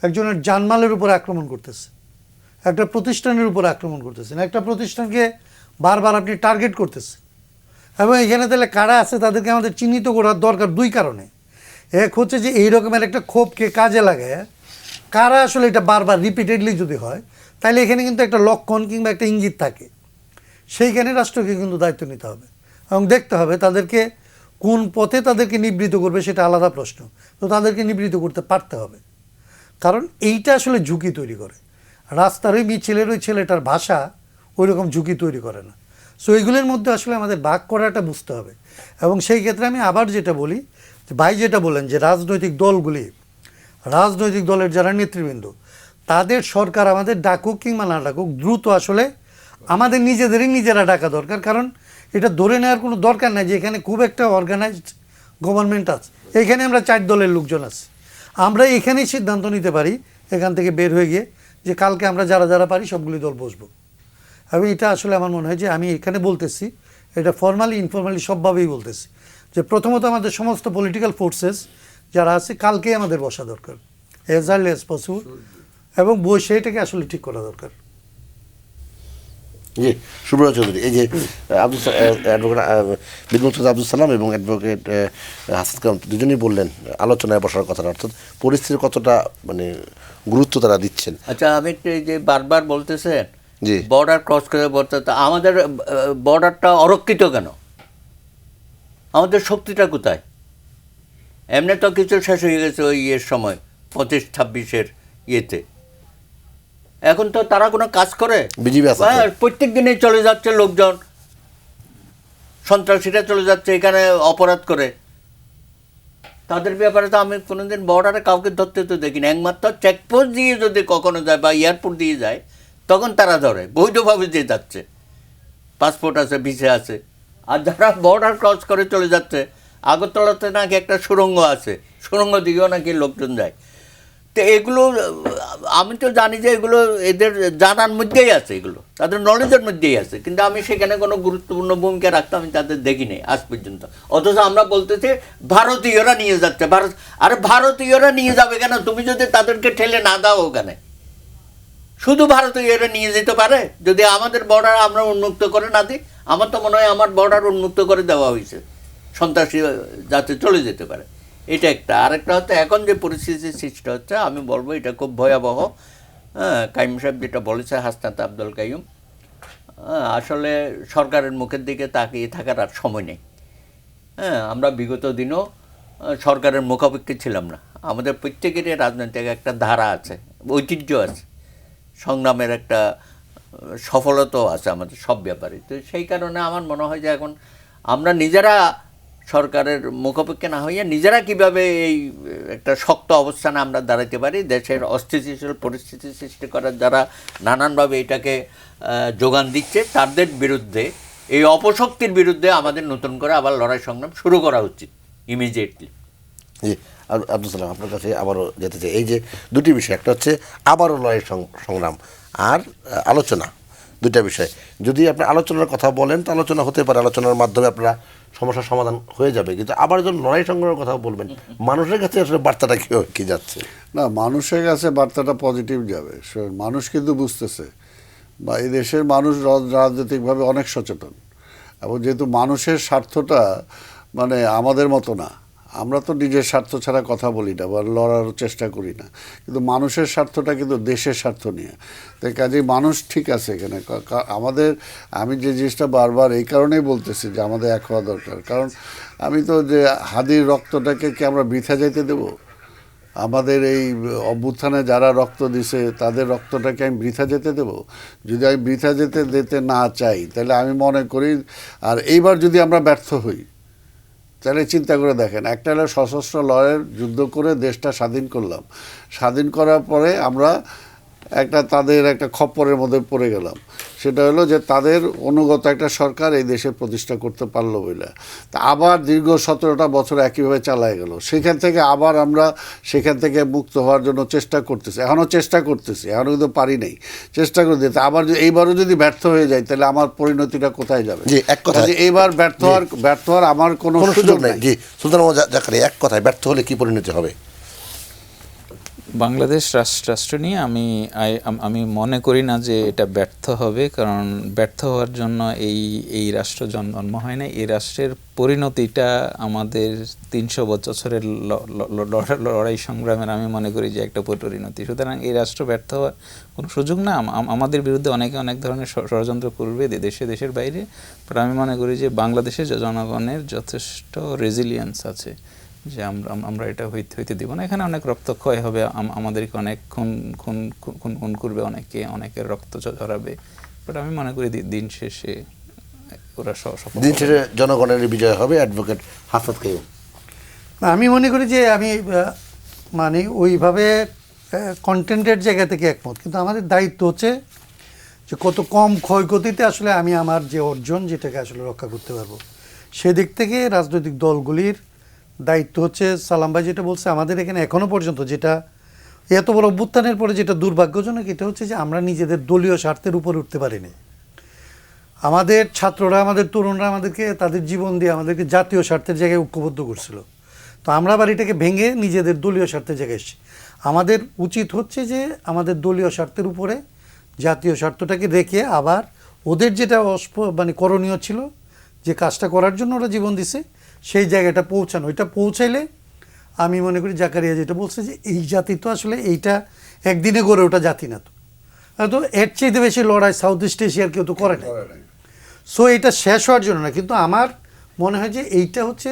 একজনের জানমালের উপর আক্রমণ করতেছেন, একটা প্রতিষ্ঠানের উপর আক্রমণ করতেছেন, একটা প্রতিষ্ঠানকে বারবার আপনি টার্গেট করতেছেন, এবং এখানে তাহলে কারা আছে তাদেরকে আমাদের চিহ্নিত করার দরকার দুই কারণে। এক হচ্ছে যে এই রকমের একটা ক্ষোভকে কাজে লাগায় কারা আসলে এটা বারবার রিপিটেডলি যদি হয় তাহলে এখানে কিন্তু একটা লক্ষণ কিংবা একটা ইঙ্গিত থাকে, সেইখানে রাষ্ট্রকে কিন্তু দায়িত্ব নিতে হবে এবং দেখতে হবে তাদেরকে কোন পথে তাদেরকে নিবৃত্ত করবে, সেটা আলাদা প্রশ্ন। তো তাদেরকে নিবৃত্ত করতে পারতে হবে, কারণ এইটা আসলে ঝুঁকি তৈরি করে। রাস্তার ওই মিছিলের ওই ছেলেটার ভাষা ওই রকম ঝুঁকি তৈরি করে না। সো এইগুলোর মধ্যে আসলে আমাদের ভাগ করাটা বুঝতে হবে। এবং সেই ক্ষেত্রে আমি আবার যেটা বলি, যে ভাই যেটা বলেন যে রাজনৈতিক দলগুলি, রাজনৈতিক দলের যারা নেতৃবৃন্দ, তাদের সরকার আমাদের ডাকুক কিংবা না ডাকুক, দ্রুত আসলে আমাদের নিজেরা ডাকা দরকার। কারণ এটা ধরে নেওয়ার কোনো দরকার নাই যে এখানে খুব একটা অর্গানাইজড গভর্নমেন্ট আছে, এখানে আমরা 4 দলের লোকজন আছি, আমরা এখানেই সিদ্ধান্ত নিতে পারি এখান থেকে বের হয়ে গিয়ে যে কালকে আমরা যারা পারি সবগুলি দল বসবো। এবং এটা আসলে আমার মনে হয় যে আমি এখানে বলতেছি, এটা ফর্মালি ইনফর্মালি সবভাবেই বলতেছি, যে প্রথমত আমাদের সমস্ত পলিটিক্যাল ফোর্সেস যারা আছে কালকেই আমাদের বসা দরকার, অ্যাজ আর্লি অ্যাজ পসিবল, এবং বসে এটাকে আসলে ঠিক করা দরকার। জি, সুব্রত চৌধুরী, এই যে অ্যাডভোকেট বিদ্যুৎ আব্দুল সালাম এবং অ্যাডভোকেট হাসান কালাম দুজনেই বললেন আলোচনায় বসার কথাটা, অর্থাৎ পরিস্থিতির কতটা মানে গুরুত্ব তারা দিচ্ছেন। আচ্ছা, আমি একটু এই যে বারবার বলতেছেন জি, বর্ডার ক্রস করে বলতে, আমাদের বর্ডারটা অরক্ষিত কেন? আমাদের শক্তিটা কোথায়? এমনি তো কিছু শেষ হয়ে গেছে ওই ইয়ের সময় 25-26-এর ইয়েতে। এখন তো তারা কোনো কাজ করে? বিজিবি আছে তো। হ্যাঁ, প্রত্যেক দিনই চলে যাচ্ছে লোকজন, সন্ত্রাসীরা চলে যাচ্ছে এখানে অপরাধ করে। তাদের ব্যাপারে তো আমি কোনোদিন বর্ডারে কাউকে ধরতে তো দেখিনি। একমাত্র চেকপোস্ট দিয়ে যদি কখনো যায় বা এয়ারপোর্ট দিয়ে যায় তখন তারা ধরে, বৈধভাবে যে যাচ্ছে, পাসপোর্ট আছে, ভিসা আছে। আর যারা বর্ডার ক্রস করে চলে যাচ্ছে, আগরতলাতে নাকি একটা সুড়ঙ্গ আছে, সুড়ঙ্গ দিকেও নাকি লোকজন যায়। তো এগুলো আমি তো জানি যে এগুলো এদের জানার মধ্যেই আছে, এগুলো তাদের নলেজের মধ্যেই আছে, কিন্তু আমি সেখানে কোনো গুরুত্বপূর্ণ ভূমিকা রাখতে আমি তাদের দেখিনি আজ পর্যন্ত। অথচ আমরা বলতেছি ভারতীয়রা নিয়ে যাচ্ছে। আরে ভারতীয়রা নিয়ে যাবে কেন? তুমি যদি তাদেরকে ঠেলে না দাও ওখানে, শুধু ভারতীয়রা নিয়ে যেতে পারে যদি আমাদের বর্ডার আমরা উন্মুক্ত করে না দিই। আমার তো মনে হয় আমার বর্ডার উন্মুক্ত করে দেওয়া হয়েছে, সন্ত্রাসী যাতে চলে যেতে পারে। এটা একটা। আরেকটা হচ্ছে এখন যে পরিস্থিতির সৃষ্টি হচ্ছে, আমি বলবো এটা খুব ভয়াবহ। হ্যাঁ, কাইম সাহেব যেটা বলেছে, হাসনাত আব্দুল কাইয়ুম, আসলে সরকারের মুখের দিকে তাকিয়ে থাকার আর সময় নেই। হ্যাঁ, আমরা বিগত দিনও সরকারের মুখাপেক্ষী ছিলাম না। আমাদের প্রত্যেকেরই রাজনৈতিক একটা ধারা আছে, ঐতিহ্য আছে, সংগ্রামের একটা সফলতাও আছে আমাদের সব ব্যাপারে। তো সেই কারণে আমার মনে হয় যে এখন আমরা নিজেরা সরকারের মুখাপেক্ষী না হইয়া নিজেরা কিভাবে এই একটা শক্ত অবস্থানে আমরা দাঁড়াতে পারি, দেশের অস্থিতিশীল পরিস্থিতি সৃষ্টি করার যারা নানানভাবে এটাকে যোগান দিচ্ছে তাদের বিরুদ্ধে, এই অপশক্তির বিরুদ্ধে আমাদের নতুন করে আবার লড়াই সংগ্রাম শুরু করা উচিত ইমিডিয়েটলি। জি, আব্দুল সালাম, আপনার কাছে আবারও যেতে চাই। এই যে দুটি বিষয়, একটা হচ্ছে আবারও লড়াই সংগ্রাম আর আলোচনা, দুইটা বিষয়। যদি আপনি আলোচনার কথা বলেন তো আলোচনা হতে পারে, আলোচনার মাধ্যমে আপনারা সমস্যার সমাধান হয়ে যাবে, কিন্তু আবার যখন লড়াই সংগ্রামের কথা বলবেন, মানুষের কাছে আসলে বার্তাটা কি যাচ্ছে? না, মানুষের কাছে বার্তাটা পজিটিভ যাবে। মানুষ কিন্তু বুঝতেছে, বা এই দেশের মানুষ রাজনৈতিকভাবে অনেক সচেতন, এবং যেহেতু মানুষের স্বার্থটা মানে আমাদের মতো না, আমরা তো নিজের স্বার্থ ছাড়া কথা বলি না বা লড়ার চেষ্টা করি না, কিন্তু মানুষের স্বার্থটা কিন্তু দেশের স্বার্থ নিয়ে। তাই কাজেই মানুষ ঠিক আছে এখানে। আমাদের, আমি যে জিনিসটা বারবার এই কারণেই বলতেছি যে আমাদের এক হওয়া দরকার। কারণ আমি তো যে হাদির রক্তটাকে কি আমরা বৃথা যেতে দেব? আমাদের এই অভ্যুত্থানে যারা রক্ত দিছে তাদের রক্তটাকে আমি বৃথা যেতে দেব? যদি আমি বৃথা দিতে না চাই, তাহলে আমি মনে করি, আর এইবার যদি আমরা ব্যর্থ হই, তাহলে চিন্তা করে দেখেন, একটা হলো সশস্ত্র লড়াইয়ের যুদ্ধ করে দেশটা স্বাধীন করলাম, স্বাধীন করার পরে আমরা তাদের একটা খপ্পরের মধ্যে পড়ে গেলাম। সেটা হলো যে তাদের অনুগত একটা সরকার এই দেশে প্রতিষ্ঠা করতে পারলো বলে, তা আবার দীর্ঘ 17টা বছর একইভাবে চালায় গেল। সেখান থেকে আবার আমরা সেখান থেকে মুক্ত হওয়ার জন্য চেষ্টা করতেছি, এখনও চেষ্টা করতেছি, এখনও কিন্তু পারি নাই, চেষ্টা করে দিতে। আবার এইবারও যদি ব্যর্থ হয়ে যায়, তাহলে আমার পরিণতিটা কোথায় যাবে? জি, এক কথা, এইবার ব্যর্থ হওয়ার আমার কোনো সুযোগ নেই। জি, সুলতান জাকারিয়া, এক কথায় ব্যর্থ হলে কি পরিণতি হবে? বাংলাদেশ রাষ্ট্র নিয়ে আমি মনে করি না যে এটা ব্যর্থ হবে, কারণ ব্যর্থ হওয়ার জন্য এই রাষ্ট্র জন্ম হয় না। এই রাষ্ট্রের পরিণতিটা আমাদের 300 বছরের লড়াই সংগ্রামের আমি মনে করি যে একটা পরিণতি। সুতরাং এই রাষ্ট্র ব্যর্থ হওয়ার কোনো সুযোগ না। আমাদের বিরুদ্ধে অনেক ধরনের ষড়যন্ত্র করবে দেশের বাইরে, বাট আমি মনে করি যে বাংলাদেশের জনগণের যথেষ্ট রেজিলিয়েন্স আছে যে আমরা এটা হইতে দিব না। এখানে অনেক রক্তক্ষয় হবে, আমাদেরকে অনেক খুন করবে, অনেকের রক্ত ঝরাবে, বাট আমি মনে করি দিন শেষে ওরা সফল দিন শেষে জনগণের বিজয় হবে। অ্যাডভোকেট হাসাদ কাইয়ুম। আমি মনে করি যে আমি মানে ওইভাবে কন্টেন্টের জায়গা থেকে একমত, কিন্তু আমাদের দায়িত্ব হচ্ছে যে কত কম ক্ষয়ক্ষতিতে আসলে আমি আমার যে অর্জন যেটাকে আসলে রক্ষা করতে পারবো। সেদিক থেকে রাজনৈতিক দলগুলির দায়িত্ব হচ্ছে, সালাম ভাই যেটা বলছে, আমাদের এখানে এখনও পর্যন্ত যেটা এত বড় অভ্যুত্থানের পরে যেটা দুর্ভাগ্যজনক, এটা হচ্ছে যে আমরা নিজেদের দলীয় স্বার্থের উপরে উঠতে পারিনি। আমাদের ছাত্ররা, আমাদের তরুণরা আমাদেরকে তাদের জীবন দিয়ে আমাদেরকে জাতীয় স্বার্থের জায়গায় ঐক্যবদ্ধ করছিল। তো আমরা আবার এটাকে ভেঙে নিজেদের দলীয় স্বার্থের জায়গায় এসেছি। আমাদের উচিত হচ্ছে যে আমাদের দলীয় স্বার্থের উপরে জাতীয় স্বার্থটাকে রেখে আবার ওদের যেটা মানে করণীয় ছিল, যে কাজটা করার জন্য ওরা জীবন দিছে, সেই জায়গাটা পৌঁছানো। ওইটা পৌঁছাইলে আমি মনে করি জাকারিয়া যেটা বলছে যে এই জাতি তো আসলে এইটা একদিনে গড়ে ওঠা জাতি না। তো এর চাইতে বেশি লড়াই সাউথ ইস্ট এশিয়ার কেউ তো করে না। সো এটা শেষ হওয়ার জন্য না, কিন্তু আমার মনে হয় যে এইটা হচ্ছে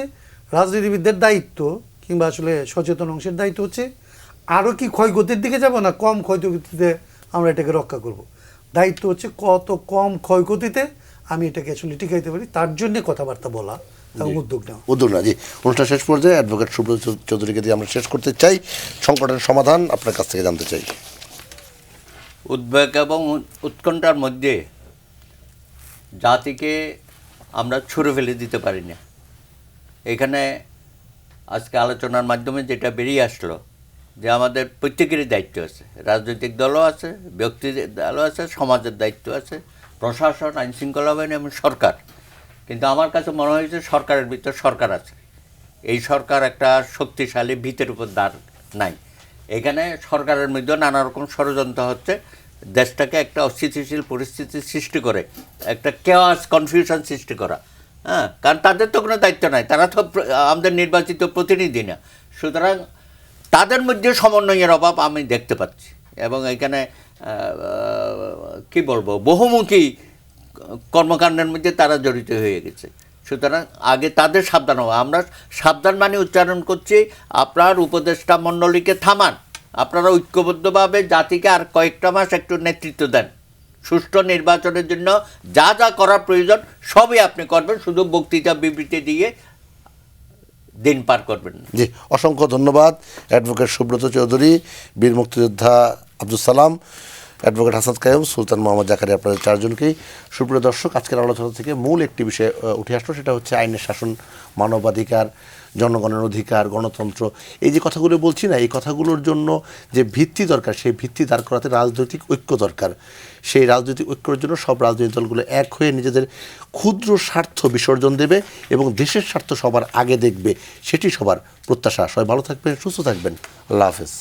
রাজনীতিবিদদের দায়িত্ব, কিংবা আসলে সচেতন অংশের দায়িত্ব হচ্ছে আরও কি ক্ষয়ক্ষতির দিকে যাব না কম ক্ষয়ক্ষতিতে আমরা এটাকে রক্ষা করব। দায়িত্ব হচ্ছে কত কম ক্ষয়ক্ষতিতে আমি এটাকে আসলে টিকাইতে পারি, তার জন্যে কথাবার্তা বলা এবং উদ্যোগ নেওয়া। জি, অনুষ্ঠান শেষ পর্যায়ে অ্যাডভোকেট সুব্রত চৌধুরীকে দিয়ে আমরা শেষ করতে চাই। সংকটের সমাধান আপনার কাছ থেকে জানতে চাই। উদ্বেগ এবং উৎকণ্ঠার মধ্যে জাতিকে আমরা ছুঁড়ে ফেলে দিতে পারি না। এখানে আজকে আলোচনার মাধ্যমে যেটা বেরিয়ে আসলো যে আমাদের প্রত্যেকেরই দায়িত্ব আছে, রাজনৈতিক দলও আছে, ব্যক্তি দলও আছে, সমাজের দায়িত্ব আছে, প্রশাসন, আইনশৃঙ্খলা বাহিনী এবং সরকার। কিন্তু আমার কাছে মনে হয়েছে সরকারের ভিতর সরকার আছে। এই সরকার একটা শক্তিশালী ভিতের উপর দাঁড় নাই। এখানে সরকারের মধ্যে নানা রকম ষড়যন্ত্র হচ্ছে, দেশটাকে একটা অস্থিতিশীল পরিস্থিতি সৃষ্টি করে, একটা কেওয়াস কনফিউশন সৃষ্টি করা। হ্যাঁ, কারণ তাদের তো কোনো দায়িত্ব নাই, তারা তো আমাদের নির্বাচিত প্রতিনিধি না। সুতরাং তাদের মধ্যে সমন্বয়ের অভাব আমি দেখতে পাচ্ছি, এবং এখানে কি বলবো, বহুমুখী কর্মকাণ্ডের মধ্যে তারা জড়িত হয়ে গেছে। সুতরাং আগে তাদের সাবধান হওয়া। আমরা সাবধান মানে উচ্চারণ করছি, আপনার উপদেষ্টা মণ্ডলীকে থামান, আপনারা ঐক্যবদ্ধভাবে জাতিকে আর কয়েকটা মাস একটু নেতৃত্ব দেন, সুষ্ঠু নির্বাচনের জন্য যা যা করার প্রয়োজন সবই আপনি করবেন, শুধু বক্তৃতা বিবৃতি দিয়ে দিন পার করবেন। জি, অসংখ্য ধন্যবাদ অ্যাডভোকেট সুব্রত চৌধুরী, বীর মুক্তিযোদ্ধা আব্দুল সালাম, অ্যাডভোকেট হাসাদ কাইয়ুম, সুলতান মোহাম্মদ জাকারিয়া, আপনাদের চারজনকেই। সুপ্রিয় দর্শক, আজকের আলোচনা থেকে মূল একটি বিষয় উঠে আসলো, সেটা হচ্ছে আইনের শাসন, মানবাধিকার, জনগণের অধিকার, গণতন্ত্র। এই যে কথাগুলো বলছি না, এই কথাগুলোর জন্য যে ভিত্তি দরকার, সেই ভিত্তি দাঁড় করাতে রাজনৈতিক ঐক্য দরকার। সেই রাজনৈতিক ঐক্যের জন্য সব রাজনৈতিক দলগুলো এক হয়ে নিজেদের ক্ষুদ্র স্বার্থ বিসর্জন দেবে এবং দেশের স্বার্থ সবার আগে দেখবে, সেটি সবার প্রত্যাশা। সবাই ভালো থাকবেন, সুস্থ থাকবেন। আল্লাহ হাফেজ।